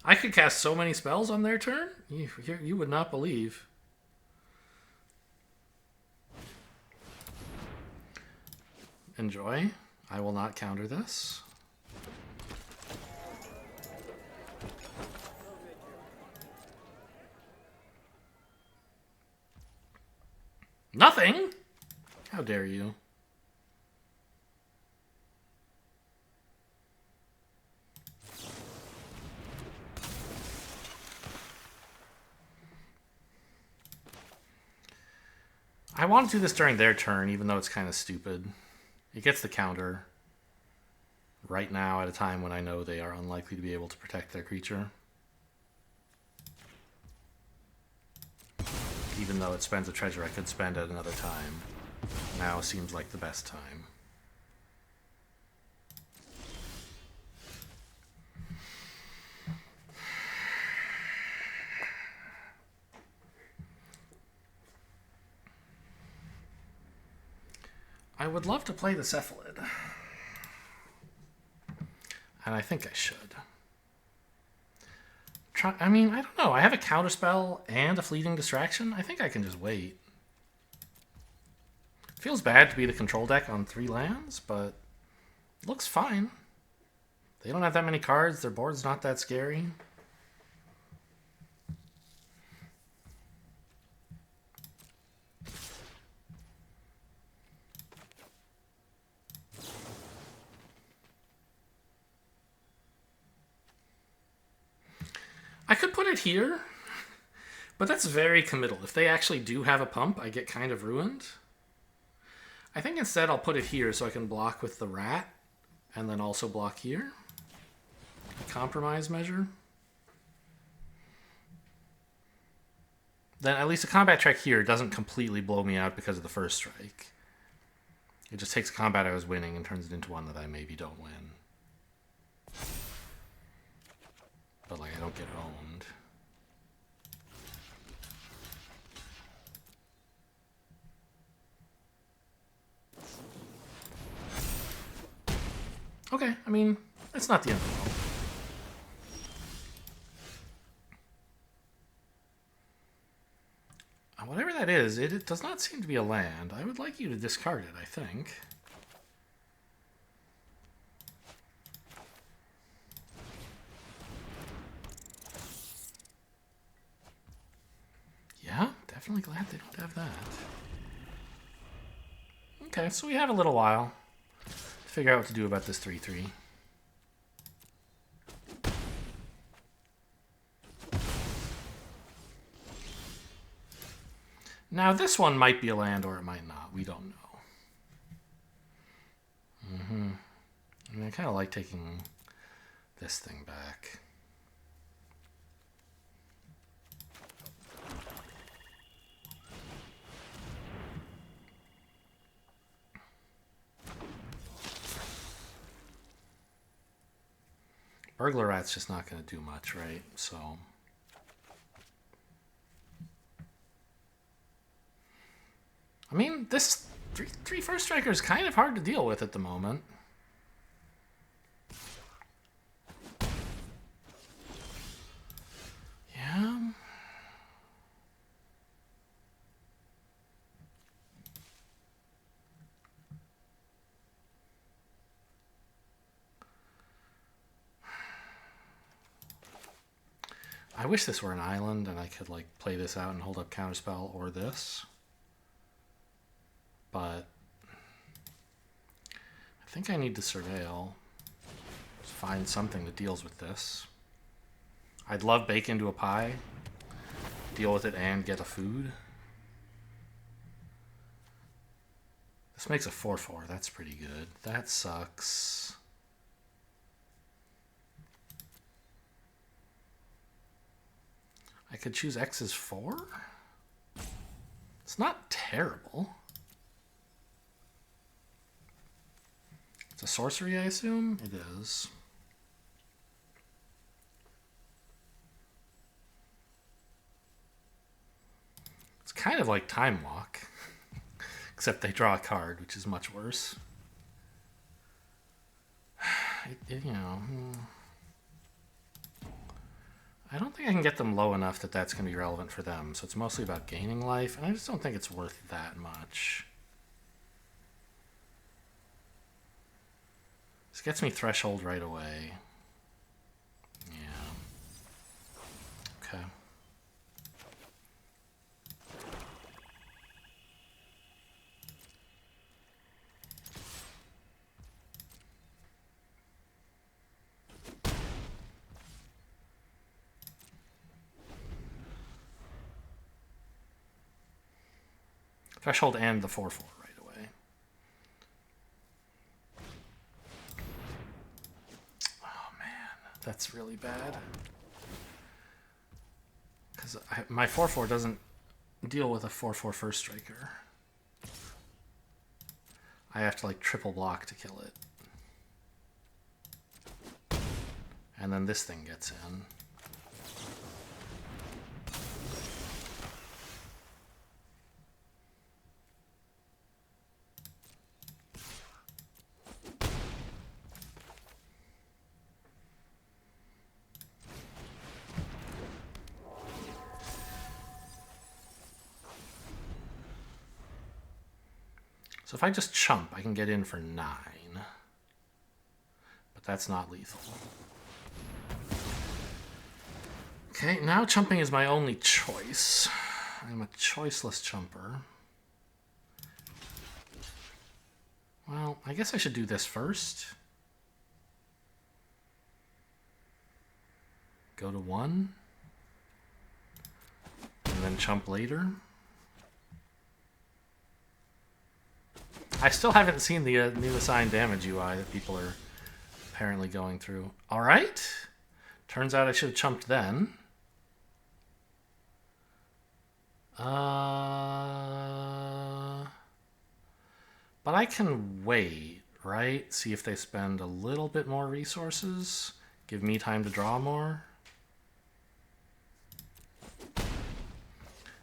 I could cast so many spells on their turn. You would not believe. Enjoy. I will not counter this. Nothing? How dare you? I want to do this during their turn, even though it's kind of stupid. It gets the counter right now at a time when I know they are unlikely to be able to protect their creature. Even though it spends a treasure I could spend at another time. Now seems like the best time. I would love to play the Cephalid. And I think I should. I mean, I don't know. I have a counterspell and a fleeting distraction. I think I can just wait. Feels bad to be the control deck on 3 lands, but looks fine. They don't have that many cards. Their board's not that scary. I could put it here, but that's very committal. If they actually do have a pump, I get kind of ruined. I think instead I'll put it here so I can block with the rat and then also block here. A compromise measure. Then at least a combat check here doesn't completely blow me out because of the first strike. It just takes a combat I was winning and turns it into one that I maybe don't win. But like I don't get owned. Okay, I mean, it's not the end of the world. Whatever that is, it does not seem to be a land. I would like you to discard it, I think. Yeah, definitely glad they don't have that. Okay, so we have a little while to figure out what to do about this 3/3. Now this one might be a land or it might not. We don't know. I mean, I kind of like taking this thing back. Burglar Rat's just not going to do much, right? So I mean, this three first striker is kind of hard to deal with at the moment. Yeah. I wish this were an island and I could like play this out and hold up Counterspell or this. But I think I need to surveil. Just find something that deals with this. I'd love bake into a pie, deal with it and get a food. This makes a 4/4. That's pretty good. That sucks. I could choose X as 4. It's not terrible. It's a sorcery, I assume? It is. It's kind of like Time Walk. Except they draw a card, which is much worse. You know... I don't think I can get them low enough that that's going to be relevant for them. So it's mostly about gaining life, and I just don't think it's worth that much. This gets me threshold right away. Yeah. Okay. Threshold and the 4/4 right away. Oh man, that's really bad. Because my 4/4 doesn't deal with a 4/4 first striker. I have to like triple block to kill it. And then this thing gets in. So if I just chump, I can get in for 9. But that's not lethal. Okay, now chumping is my only choice. I'm a choiceless chumper. Well, I guess I should do this first. Go to 1. And then chump later. I still haven't seen the new assigned damage UI that people are apparently going through. All right. Turns out I should have chumped then. But I can wait, right? See if they spend a little bit more resources. Give me time to draw more.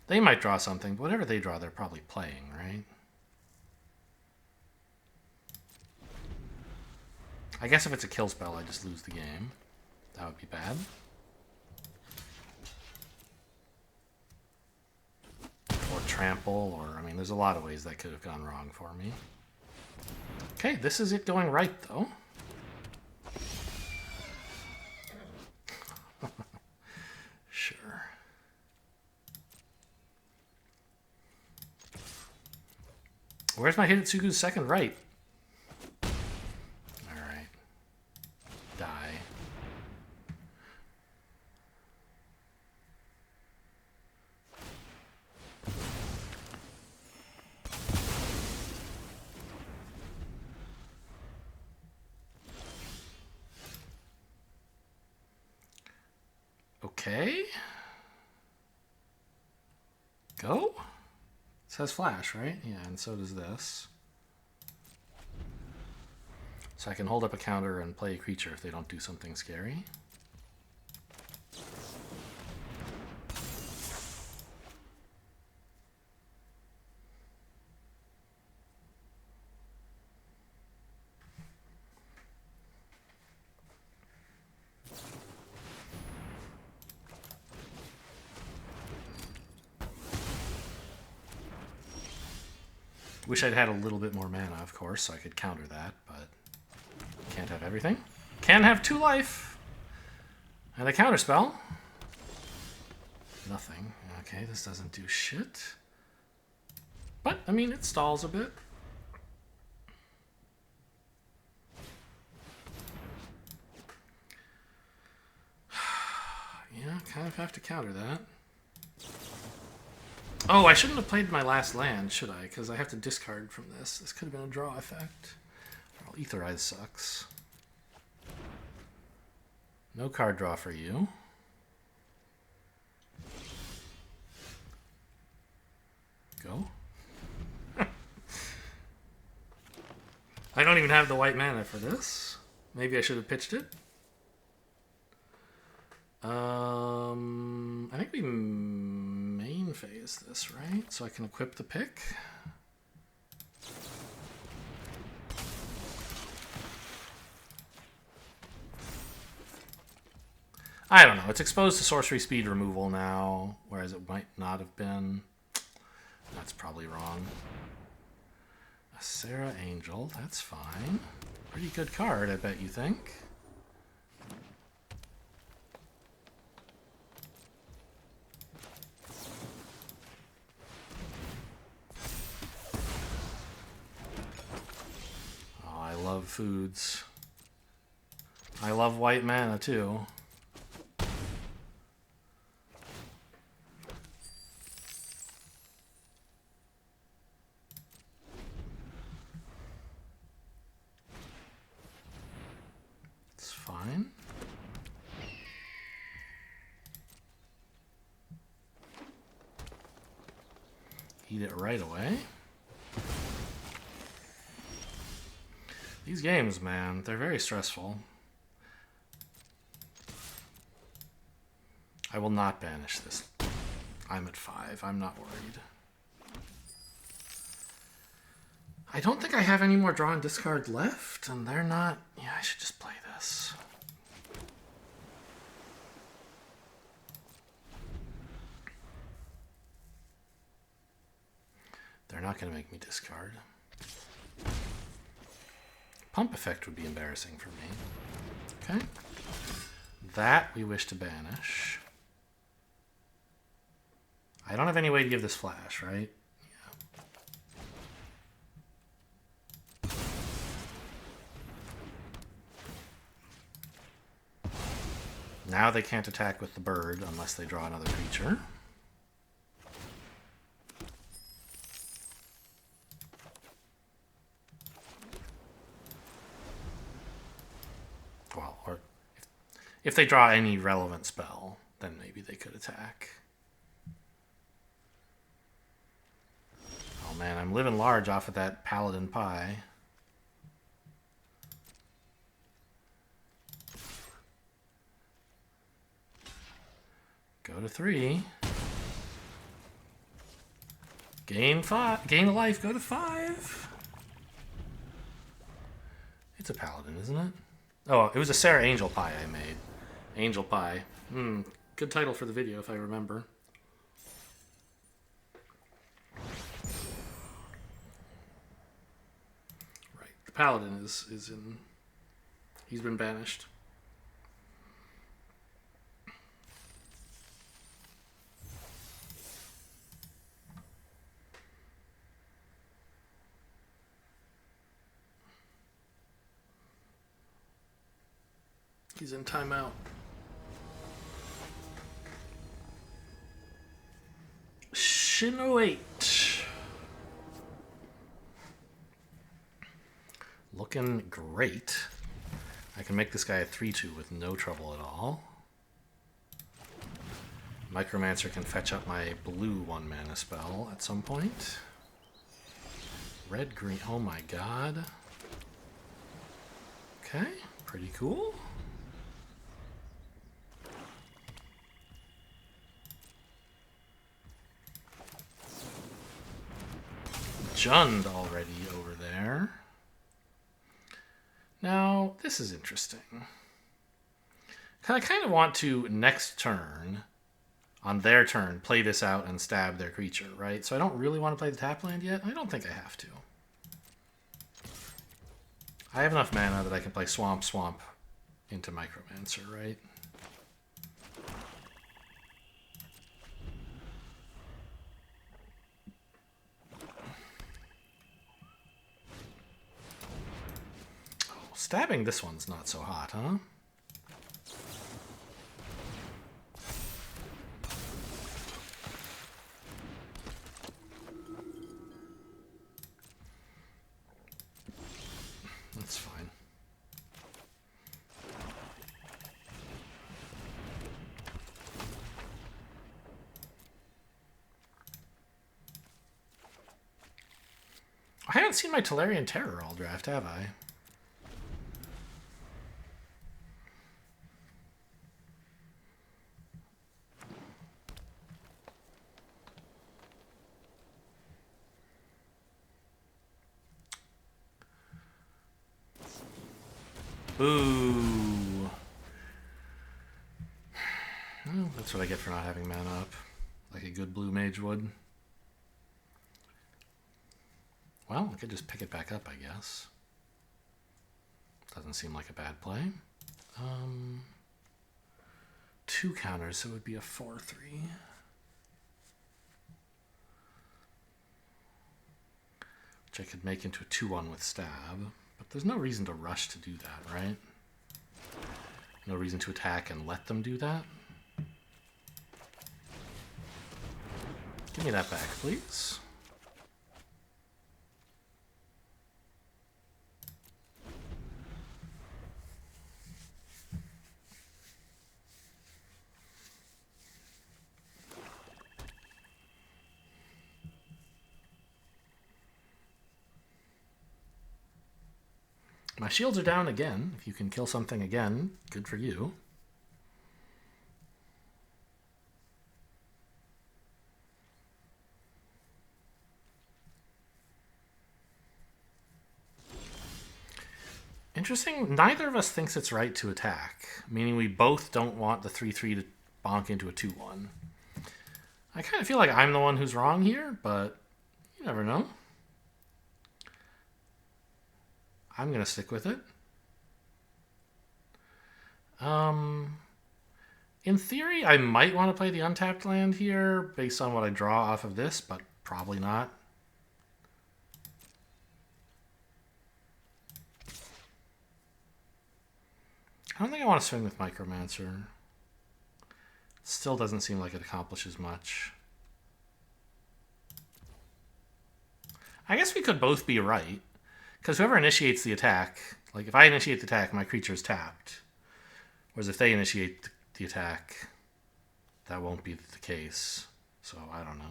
They might draw something, but whatever they draw, they're probably playing, right? I guess if it's a kill spell, I just lose the game. That would be bad. Or trample, or, I mean, there's a lot of ways that could have gone wrong for me. Okay, this is it going right, though. Sure. Where's my Hidetsugu's second right? Okay. Go? It says flash, right? Yeah, and so does this. So I can hold up a counter and play a creature if they don't do something scary. Wish I'd had a little bit more mana, of course, so I could counter that, but can't have everything. Can have 2 life! And a counter spell. Nothing. Okay, this doesn't do shit. But, I mean, it stalls a bit. Yeah, kind of have to counter that. Oh, I shouldn't have played my last land, should I? Because I have to discard from this. This could have been a draw effect. Well, Aetherize sucks. No card draw for you. Go. I don't even have the white mana for this. Maybe I should have pitched it. I think we main phase this, right? So I can equip the pick. I don't know. It's exposed to sorcery speed removal now, whereas it might not have been. That's probably wrong. A Sarah Angel, that's fine. Pretty good card, I bet you think. Oh, I love foods. I love white mana too. It's fine. Eat it right away. These games, man, they're very stressful. I will not banish this. I'm at 5. I'm not worried. I don't think I have any more draw and discard left, and they're not... Yeah, I should just play this. They're not going to make me discard. Pump effect would be embarrassing for me. Okay. That we wish to banish. I don't have any way to give this flash, right? Yeah. Now they can't attack with the bird unless they draw another creature. Well, or if they draw any relevant spell, then maybe they could attack. Oh man, I'm living large off of that paladin pie. Go to 3. Gain 5. Gain a life. Go to 5. It's a paladin, isn't it? Oh, it was a Sarah Angel pie I made. Angel pie. Good title for the video if I remember. Right. The paladin is in... He's been banished. He's in timeout. Shino 8. Looking great. I can make this guy a 3/2 with no trouble at all. Micromancer can fetch up my blue 1 mana spell at some point. Red, green. Oh my god. Okay, pretty cool. Jund already over there. Now, this is interesting. I kind of want to, next turn, on their turn, play this out and stab their creature, right? So I don't really want to play the tap land yet. I don't think I have to. I have enough mana that I can play Swamp into Micromancer, right? Stabbing this one's not so hot, huh? That's fine. I haven't seen my Tolarian Terror all draft, have I? Ooh. That's what I get for not having mana up, like a good blue mage would. Well, I could just pick it back up, I guess. Doesn't seem like a bad play. 2 counters, so it would be a 4-3. Which I could make into a 2-1 with stab. But there's no reason to rush to do that, right? No reason to attack and let them do that. Give me that back, please. My shields are down again. If you can kill something again, good for you. Interesting, neither of us thinks it's right to attack, meaning we both don't want the 3-3 to bonk into a 2-1. I kind of feel like I'm the one who's wrong here, but you never know. I'm going to stick with it. In theory, I might want to play the untapped land here based on what I draw off of this, but probably not. I don't think I want to swing with Micromancer. Still doesn't seem like it accomplishes much. I guess we could both be right. Because whoever initiates the attack, like if I initiate the attack, my creature is tapped. Whereas if they initiate the attack, that won't be the case. So I don't know.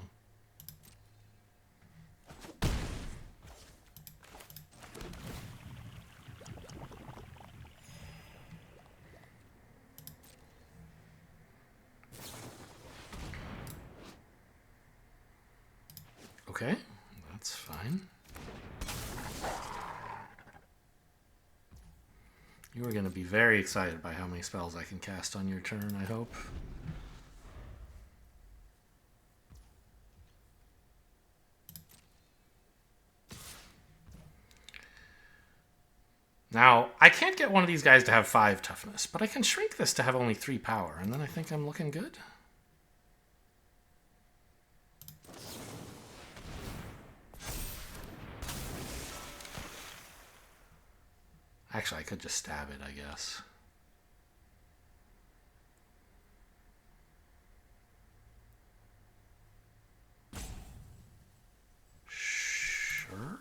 Okay, that's fine. You are going to be very excited by how many spells I can cast on your turn, I hope. Now, I can't get one of these guys to have 5 toughness, but I can shrink this to have only 3 power, and then I think I'm looking good. Actually, I could just stab it, I guess. Sure.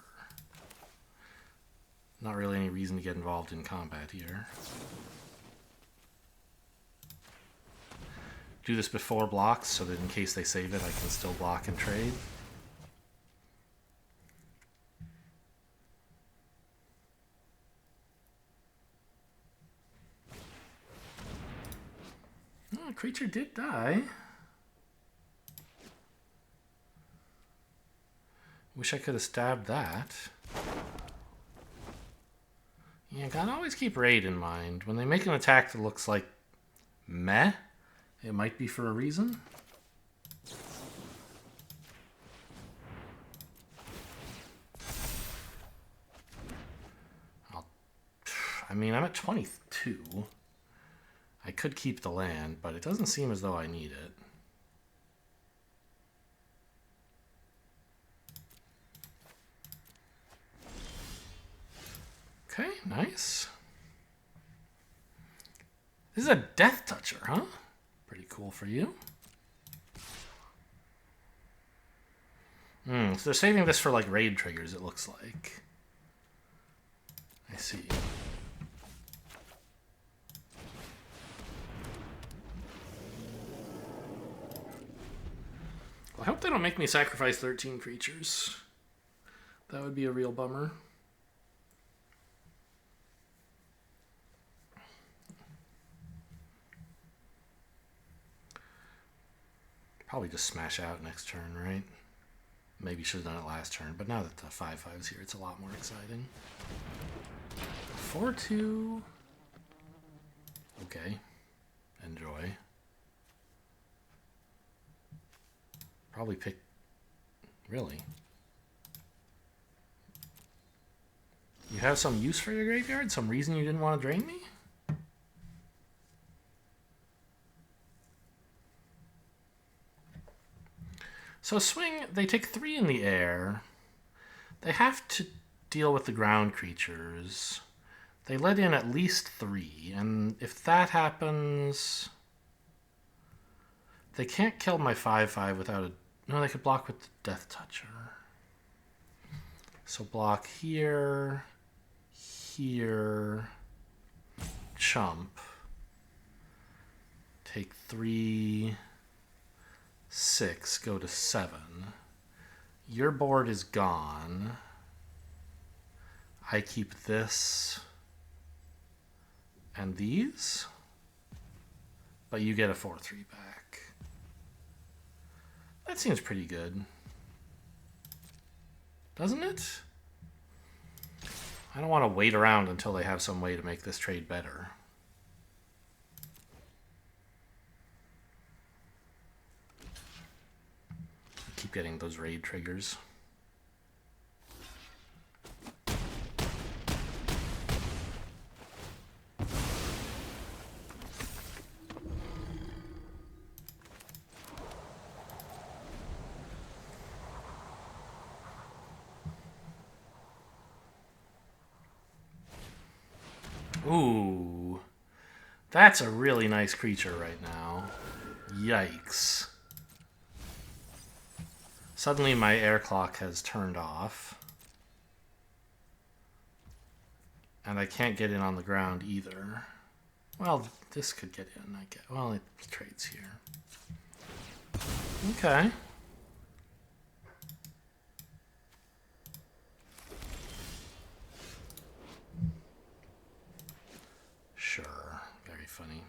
Not really any reason to get involved in combat here. Do this before blocks so that in case they save it, I can still block and trade. Oh, creature did die. Wish I could have stabbed that. Yeah, gotta always keep raid in mind. When they make an attack that looks like meh, it might be for a reason. I mean, I'm at 22. I could keep the land, but it doesn't seem as though I need it. Okay, nice. This is a Death Toucher, huh? Pretty cool for you. So they're saving this for like raid triggers, it looks like. I see. Well, I hope they don't make me sacrifice 13 creatures. That would be a real bummer. Probably just smash out next turn, right? Maybe should have done it last turn, but now that the 5/5's here, it's a lot more exciting. 4/2. Okay. Enjoy. Probably pick... Really? You have some use for your graveyard? Some reason you didn't want to drain me? So swing, they take 3 in the air. They have to deal with the ground creatures. They let in at least 3, and if that happens... They can't kill my 5/5 without a... No, they could block with the Death Toucher. So block here, here, chump. Take 3, 6, go to 7. Your board is gone. I keep this and these, but you get a 4/3 back. That seems pretty good. Doesn't it? I don't want to wait around until they have some way to make this trade better. I keep getting those raid triggers. Ooh, that's a really nice creature right now. Yikes. Suddenly my air clock has turned off. And I can't get in on the ground either. Well, this could get in, I guess. Well, it trades here. Okay. Sure. Very funny.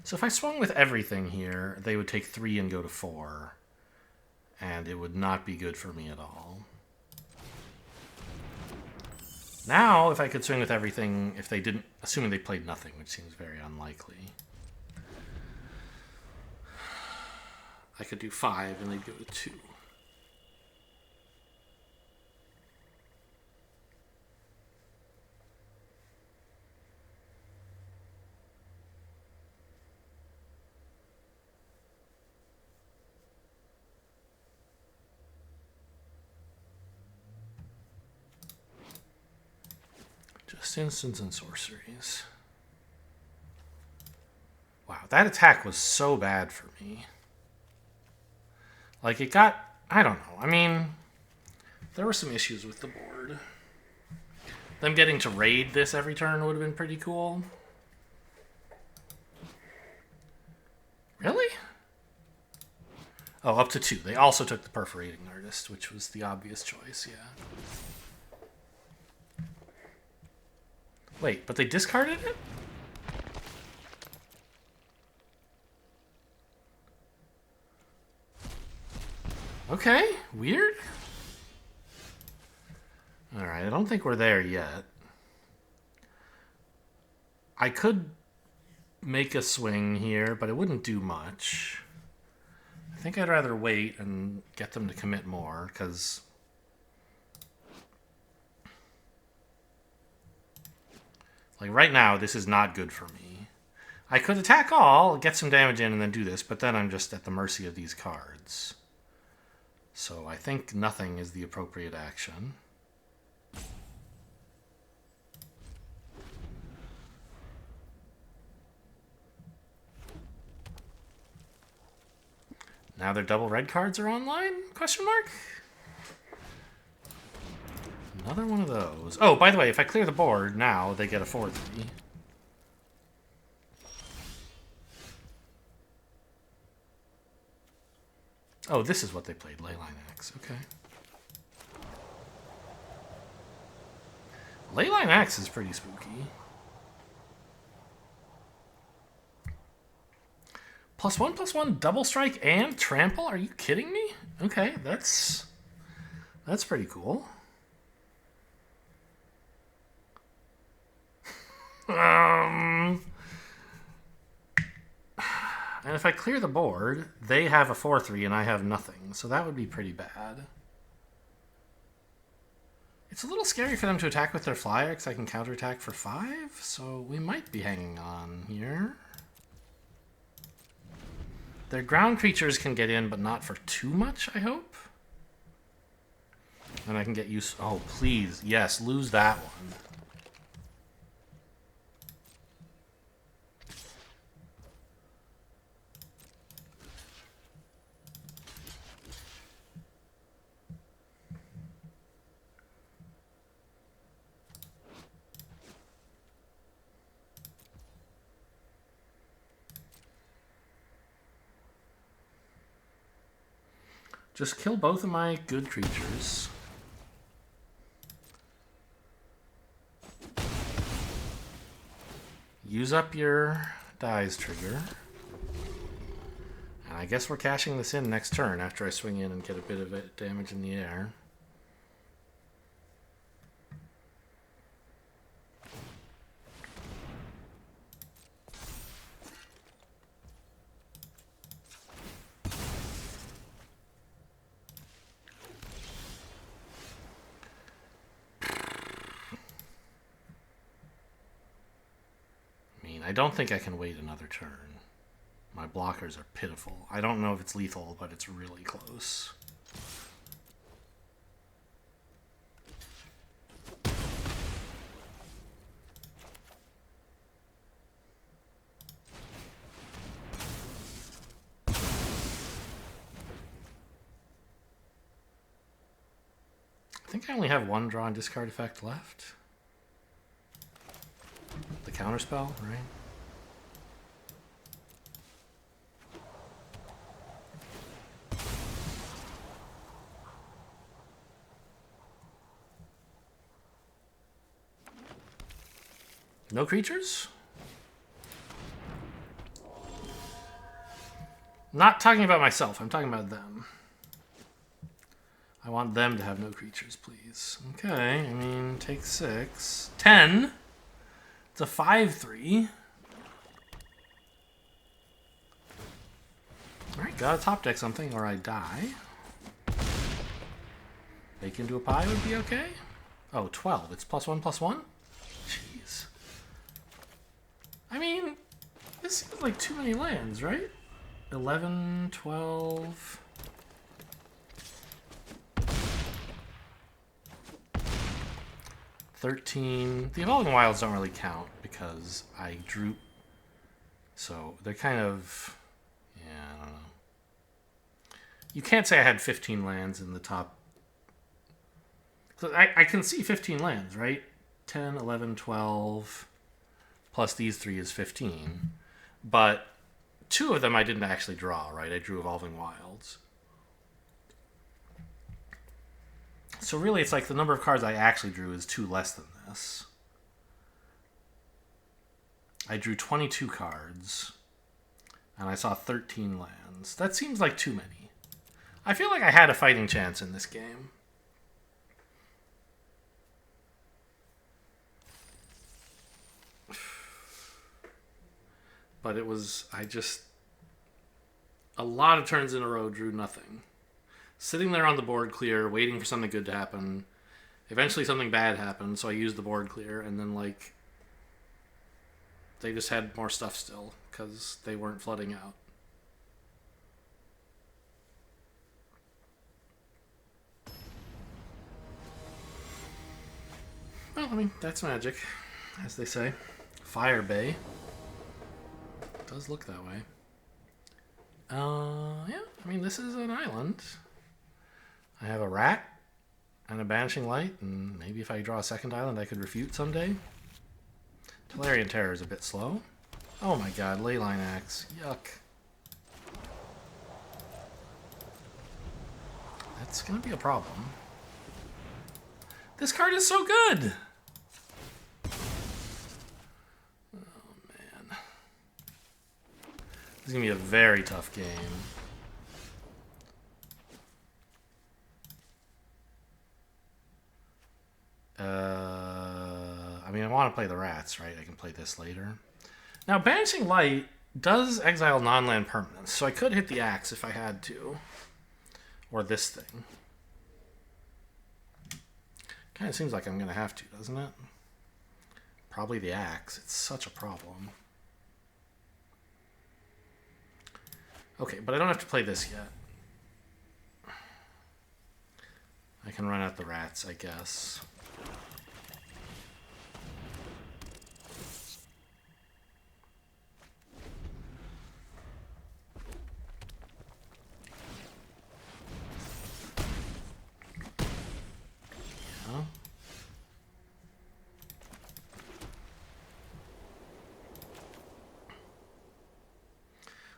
So if I swung with everything here, they would take 3 and go to 4. And it would not be good for me at all. Now, if I could swing with everything, if they didn't, assuming they played nothing, which seems very unlikely, I could do 5 and they'd go to 2. Just instants and sorceries. Wow, that attack was so bad for me. Like, it got... I don't know. I mean, there were some issues with the board. Them getting to raid this every turn would have been pretty cool. Really? Oh, up to 2. They also took the Perforating Artist, which was the obvious choice, yeah. Wait, but they discarded it? Okay, weird. Alright, I don't think we're there yet. I could make a swing here, but it wouldn't do much. I think I'd rather wait and get them to commit more, because... like, right now, this is not good for me. I could attack all, get some damage in, and then do this, but then I'm just at the mercy of these cards. So I think nothing is the appropriate action. Now their double red cards are online? Question mark? Another one of those. Oh, by the way, if I clear the board now, they get a 4/3. Oh, this is what they played, Leyline Axe. Okay. Leyline Axe is pretty spooky. +1/+1 double strike and trample? Are you kidding me? Okay, that's pretty cool. if I clear the board, they have a 4-3 and I have nothing. So that would be pretty bad. It's a little scary for them to attack with their flyer because I can counterattack for 5. So we might be hanging on here. Their ground creatures can get in, but not for too much, I hope. And I can get used... Oh, please. Yes, lose that one. Just kill both of my good creatures. Use up your dies trigger. And I guess we're cashing this in next turn after I swing in and get a bit of damage in the air. I don't think I can wait another turn. My blockers are pitiful. I don't know if it's lethal, but it's really close. I think I only have one draw and discard effect left. The counterspell, right? No creatures? Not talking about myself, I'm talking about them. I want them to have no creatures, please. Okay, I mean, take 6. 10! It's a 5-3. Alright, gotta top deck something or I die. Bake into a pie would be okay. Oh, 12. It's +1/+1? Jeez. I mean, this seems like too many lands, right? 11, 12... 13. The Evolving Wilds don't really count because I drew... So they're kind of... Yeah, I don't know. You can't say I had 15 lands in the top... So I can see 15 lands, right? 10, 11, 12... Plus these 3 is 15. But 2 of them I didn't actually draw, right? I drew Evolving Wilds. So really, it's like the number of cards I actually drew is 2 less than this. I drew 22 cards, and I saw 13 lands. That seems like too many. I feel like I had a fighting chance in this game. But it was, a lot of turns in a row drew nothing. Sitting there on the board clear, waiting for something good to happen. Eventually something bad happened, so I used the board clear, and then, like, they just had more stuff still, because they weren't flooding out. Well, I mean, that's magic, as they say. Fire Bay. It does look that way. Yeah, I mean, this is an island. I have a rat and a Banishing Light, and maybe if I draw a second island I could refute someday. Tolarian Terror is a bit slow. Oh my god, Leyline Axe. Yuck. That's gonna be a problem. This card is so good! Oh man. This is gonna be a very tough game. I mean, I want to play the rats, right? I can play this later. Now, Banishing Light does exile non-land permanents, so I could hit the axe if I had to. Or this thing. Kind of seems like I'm going to have to, doesn't it? Probably the axe. It's such a problem. Okay, but I don't have to play this yet. I can run out the rats, I guess. Yeah.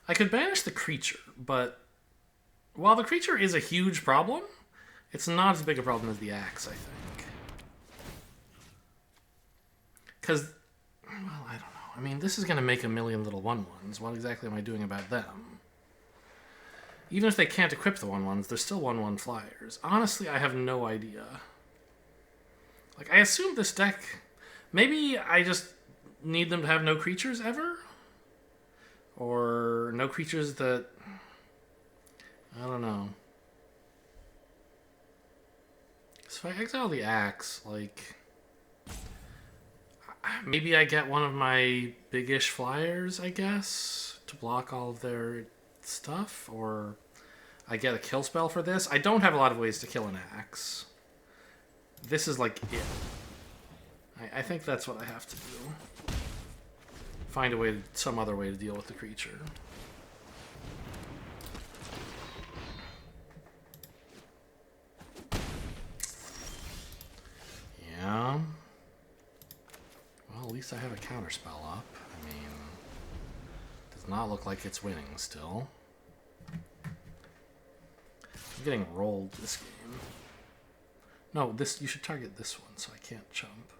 I could banish the creature, but while the creature is a huge problem, it's not as big a problem as the axe, I think. Because, well, I don't know. I mean, this is going to make a million little 1/1s. What exactly am I doing about them? Even if they can't equip the 1/1s, they're still 1/1 flyers. Honestly, I have no idea. Like, I assume this deck... Maybe I just need them to have no creatures ever? Or no creatures that... I don't know. So if I exile the axe, like... Maybe I get one of my big-ish flyers, I guess, to block all of their stuff, or I get a kill spell for this. I don't have a lot of ways to kill an axe. This is like it. I think that's what I have to do. Find a way, some other way to deal with the creature. Yeah. Well, at least I have a counterspell up. I mean, does not look like it's winning still. I'm getting rolled this game. No, this, you should target this one so I can't jump.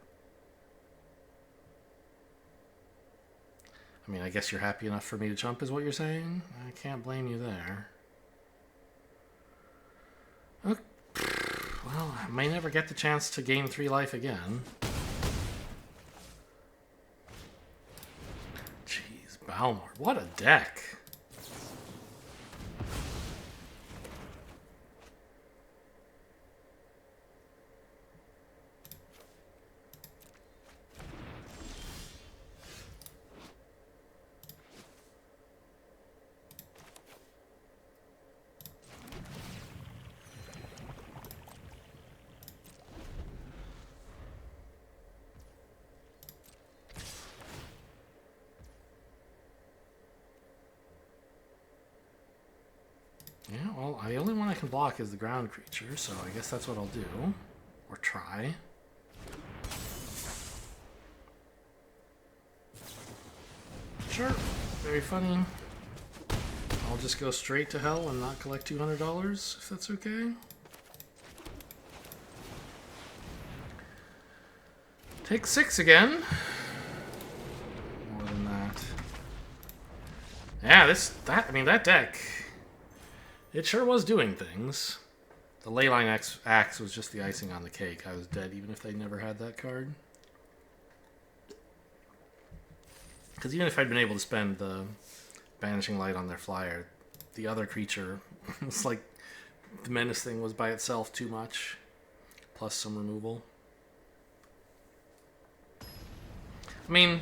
I mean, I guess you're happy enough for me to jump is what you're saying? I can't blame you there. Okay. Well, I may never get the chance to gain 3 life again. Jeez, Balmor, what a deck! Yeah, well, the only one I can block is the ground creature, so I guess that's what I'll do. Or try. Sure, very funny. I'll just go straight to hell and not collect $200, if that's okay. Take 6 again. More than that. Yeah, that deck... It sure was doing things. The Leyline Axe was just the icing on the cake. I was dead even if they never had that card. Because even if I'd been able to spend the Banishing Light on their flyer, the other creature was like... The Menace thing was by itself too much. Plus some removal. I mean,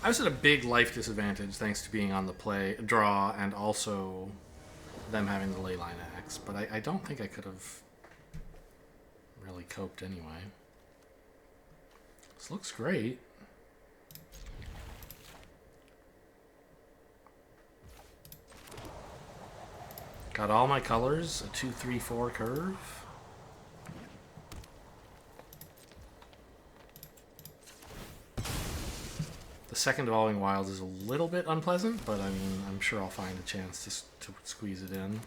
I was at a big life disadvantage thanks to being on the draw and also... them having the Leyline Axe, but I don't think I could have really coped anyway. This looks great. Got all my colors, a 2-3-4 curve. The second Evolving Wilds is a little bit unpleasant, but I mean, I'm sure I'll find a chance to squeeze it in.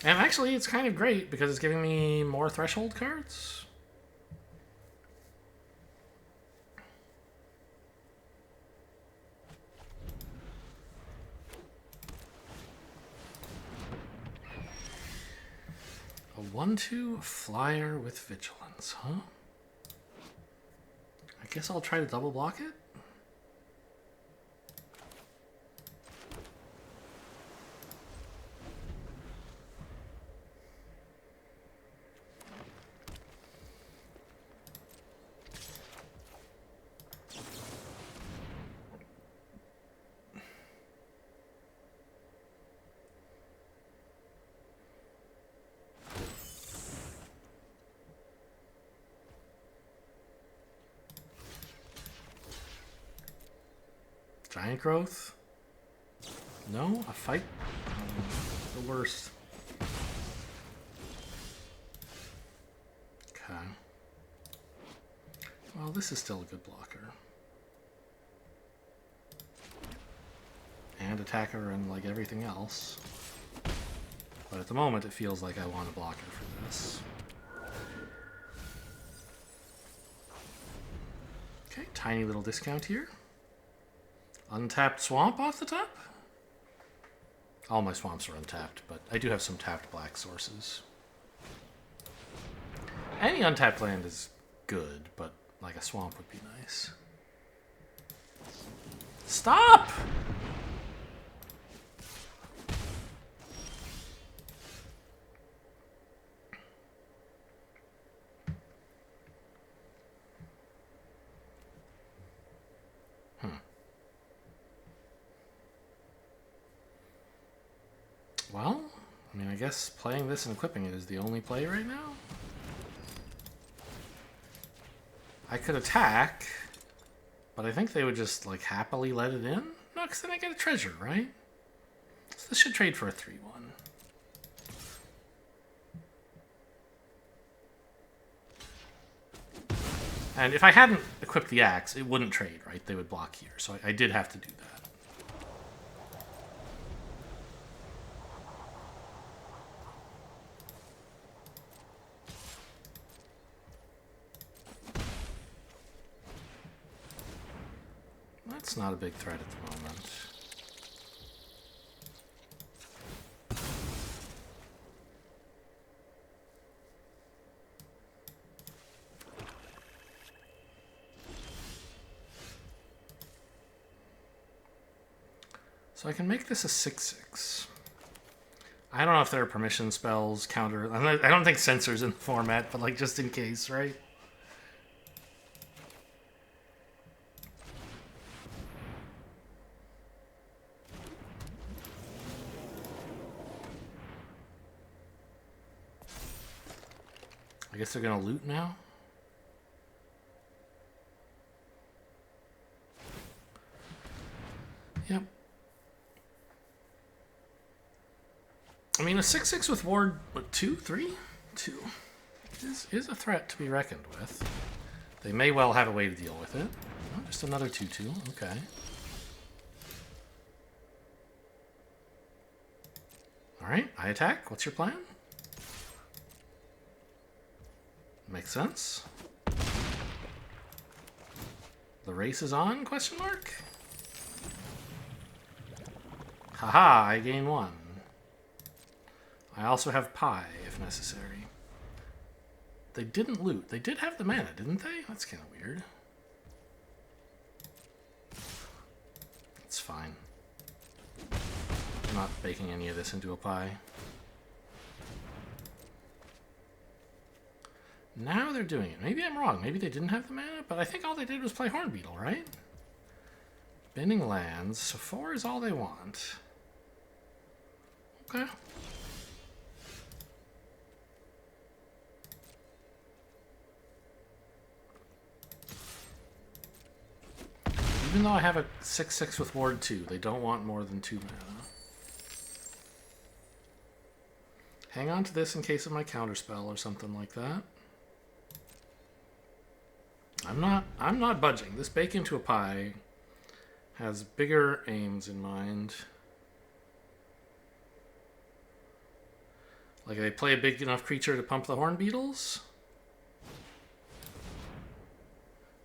And actually, it's kind of great because it's giving me more threshold cards. A 1/2 flyer with vigilance, huh? guess I'll try to double block it. Giant growth? No? A fight? The worst. Okay. Well, this is still a good blocker. And attacker and like everything else. But at the moment it feels like I want a blocker for this. Okay, tiny little discount here. Untapped swamp off the top? All my swamps are untapped, but I do have some tapped black sources. Any untapped land is good, but like a swamp would be nice. Stop! Well, I mean, I guess playing this and equipping it is the only play right now. I could attack, but I think they would just, like, happily let it in. No, because then I get a treasure, right? So this should trade for a 3-1. And if I hadn't equipped the axe, it wouldn't trade, right? They would block here, so I did have to do that. That's not a big threat at the moment. So I can make this a 6/6. I don't know if there are permission spells, counter... I don't think censor's in the format, but like just in case, right? I guess they're gonna loot now? Yep. I mean, a 6/6 with ward, what, 2, 3? 2. Is a threat to be reckoned with. They may well have a way to deal with it. Oh, just another 2/2, okay. Alright, I attack. What's your plan? Makes sense. The race is on, question mark? Haha, I gain 1. I also have pie, if necessary. They didn't loot. They did have the mana, didn't they? That's kind of weird. It's fine. I'm not baking any of this into a pie. Now they're doing it. Maybe I'm wrong. Maybe they didn't have the mana, but I think all they did was play Horn Beetle, right? Binning lands, so 4 is all they want. Okay. Even though I have a 6/6 with ward 2, they don't want more than 2 mana. Hang on to this in case of my counterspell or something like that. I'm not budging. This bake into a pie has bigger aims in mind. Like they play a big enough creature to pump the Horn Beetles.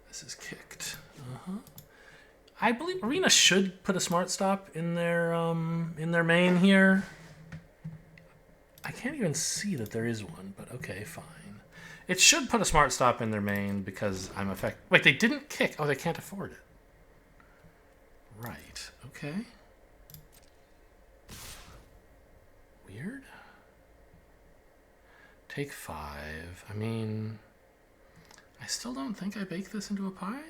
This is kicked. I believe Arena should put a Smart Stop in their main here. I can't even see that there is one, but okay, fine. It should put a smart stop in their main because I'm effect. Wait, they didn't kick. Oh, they can't afford it. Right. Okay. Weird. Take 5. I mean, I still don't think I bake this into a pie.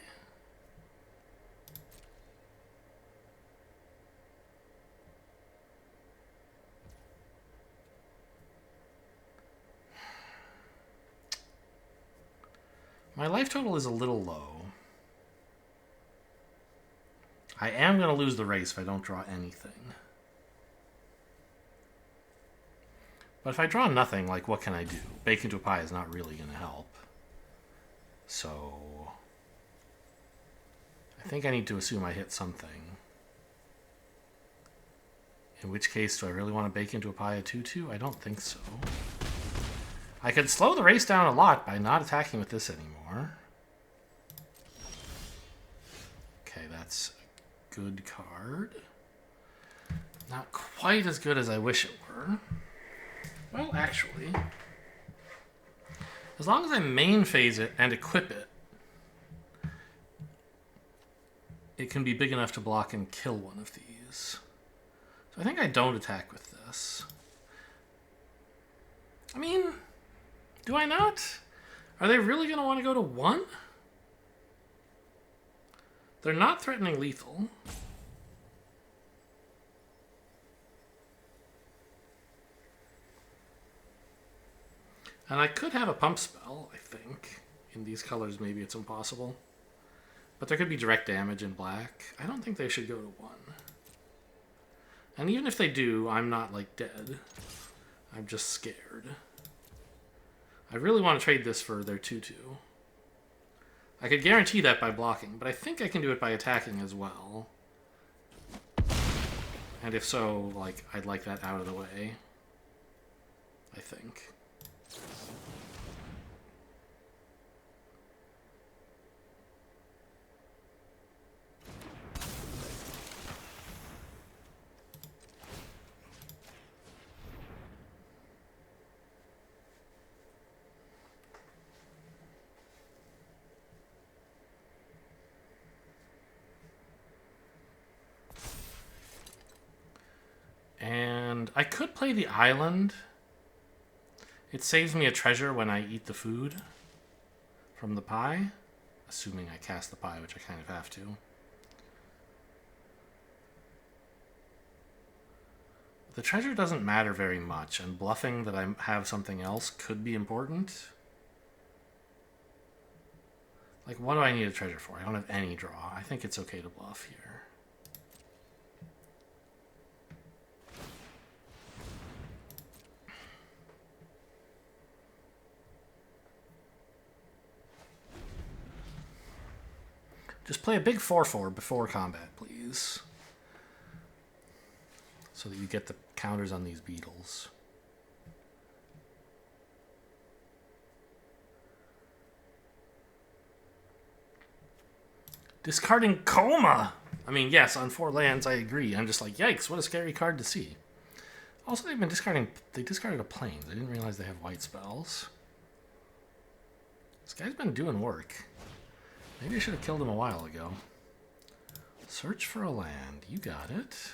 My life total is a little low. I am going to lose the race if I don't draw anything. But if I draw nothing, like, what can I do? Bake into a pie is not really going to help. So I think I need to assume I hit something. In which case, do I really want to bake into a pie a 2-2? I don't think so. I could slow the race down a lot by not attacking with this anymore. Okay, that's a good card. Not quite as good as I wish it were. Well, actually, as long as I main phase it and equip it, it can be big enough to block and kill one of these. So I think I don't attack with this. I mean, do I not? Are they really going to want to go to 1? They're not threatening lethal. And I could have a pump spell, I think. In these colors, maybe it's impossible. But there could be direct damage in black. I don't think they should go to 1. And even if they do, I'm not, like, dead. I'm just scared. I really want to trade this for their 2-2. I could guarantee that by blocking, but I think I can do it by attacking as well. And if so, like, I'd like that out of the way. I think. And I could play the island. It saves me a treasure when I eat the food from the pie. Assuming I cast the pie, which I kind of have to. The treasure doesn't matter very much, and bluffing that I have something else could be important. Like, what do I need a treasure for? I don't have any draw. I think it's okay to bluff here. Just play a big 4-4 before combat, please. So that you get the counters on these beetles. Discarding Coma! I mean, yes, on 4 lands, I agree. I'm just like, yikes, what a scary card to see. Also, they've been discarding... They discarded a plane. I didn't realize they have white spells. This guy's been doing work. Maybe I should have killed him a while ago. Search for a land. You got it.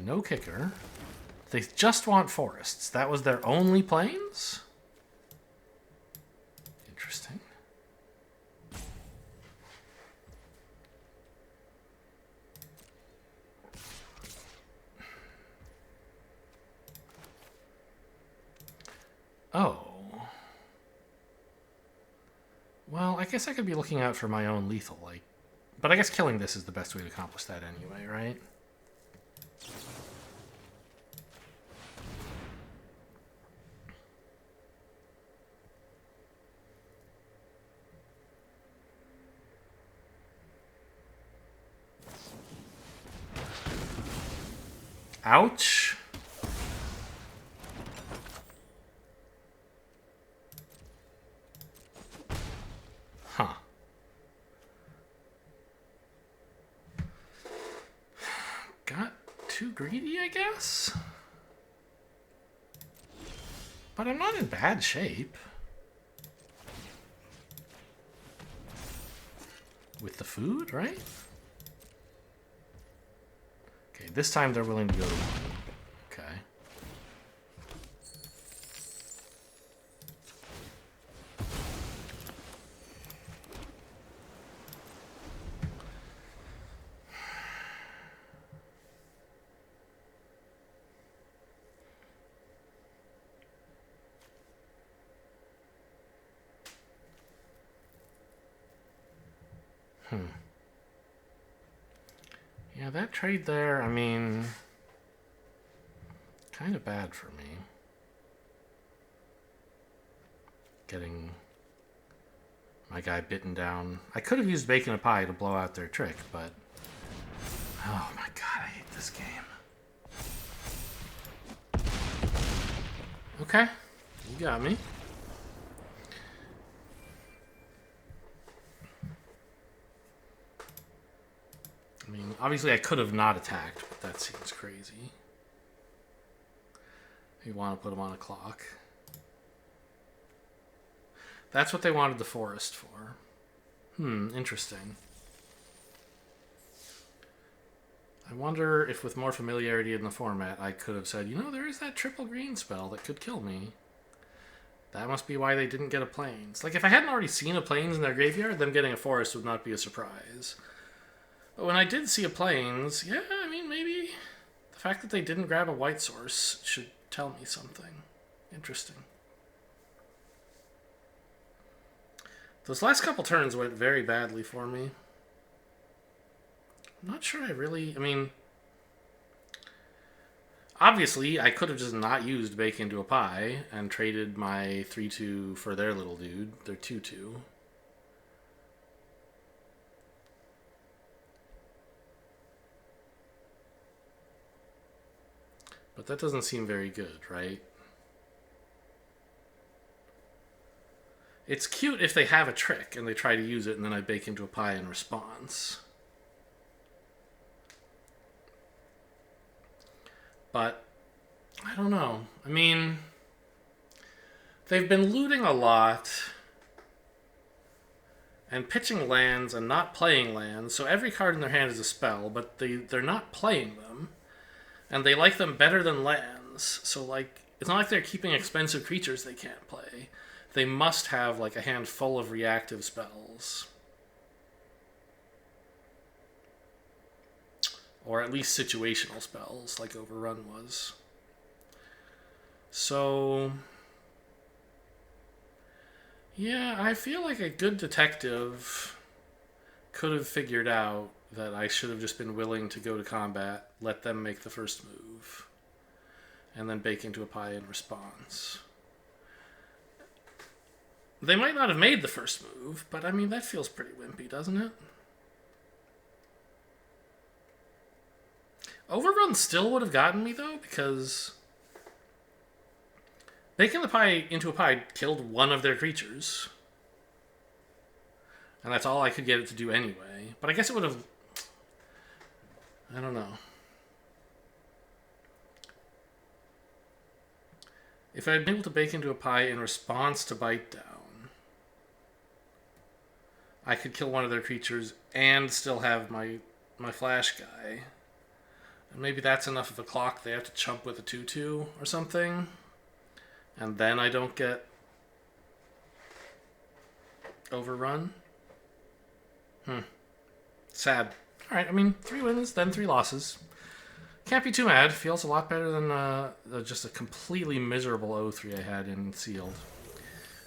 No kicker. They just want forests. That was their only plains? Interesting. Oh. Well, I guess I could be looking out for my own lethal, like... But I guess killing this is the best way to accomplish that anyway, right? Ouch. Huh. Got too greedy, I guess? But I'm not in bad shape. With the food, right? Okay, this time they're willing to go to 1. Okay. Yeah, that trade there, I mean, kind of bad for me. Getting my guy bitten down. I could have used bacon and pie to blow out their trick, but... Oh my god, I hate this game. Okay, you got me. I mean, obviously I could have not attacked, but that seems crazy. You want to put him on a clock. That's what they wanted the forest for. Interesting. I wonder if with more familiarity in the format, I could have said, you know, there is that triple green spell that could kill me. That must be why they didn't get a plains. Like, if I hadn't already seen a plains in their graveyard, them getting a forest would not be a surprise. But when I did see a plains, yeah, I mean, maybe the fact that they didn't grab a white source should tell me something. Interesting. Those last couple turns went very badly for me. I'm not sure I mean, obviously, I could have just not used Bake into a Pie and traded my 3-2 for their little dude, their 2-2. But that doesn't seem very good, right? It's cute if they have a trick and they try to use it and then I bake into a pie in response. But, I don't know. I mean, they've been looting a lot and pitching lands and not playing lands, so every card in their hand is a spell, but they're not playing them. And they like them better than lands, so like, it's not like they're keeping expensive creatures they can't play. They must have like a hand full of reactive spells. Or at least situational spells, like Overrun was. So, yeah, I feel like a good detective could have figured out that I should have just been willing to go to combat, let them make the first move, and then bake into a pie in response. They might not have made the first move, but I mean, that feels pretty wimpy, doesn't it? Overrun still would have gotten me, though, because baking the pie into a pie killed one of their creatures. And that's all I could get it to do anyway. But I guess it would have... I don't know. If I had been able to bake into a pie in response to Bite Down, I could kill one of their creatures and still have my flash guy. And maybe that's enough of a clock. They have to chump with a 2-2 or something. And then I don't get overrun. Sad. Alright, I mean, 3 wins, then 3 losses. Can't be too mad. Feels a lot better than just a completely miserable 0-3 I had in Sealed.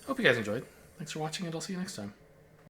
Hope you guys enjoyed. Thanks for watching, and I'll see you next time.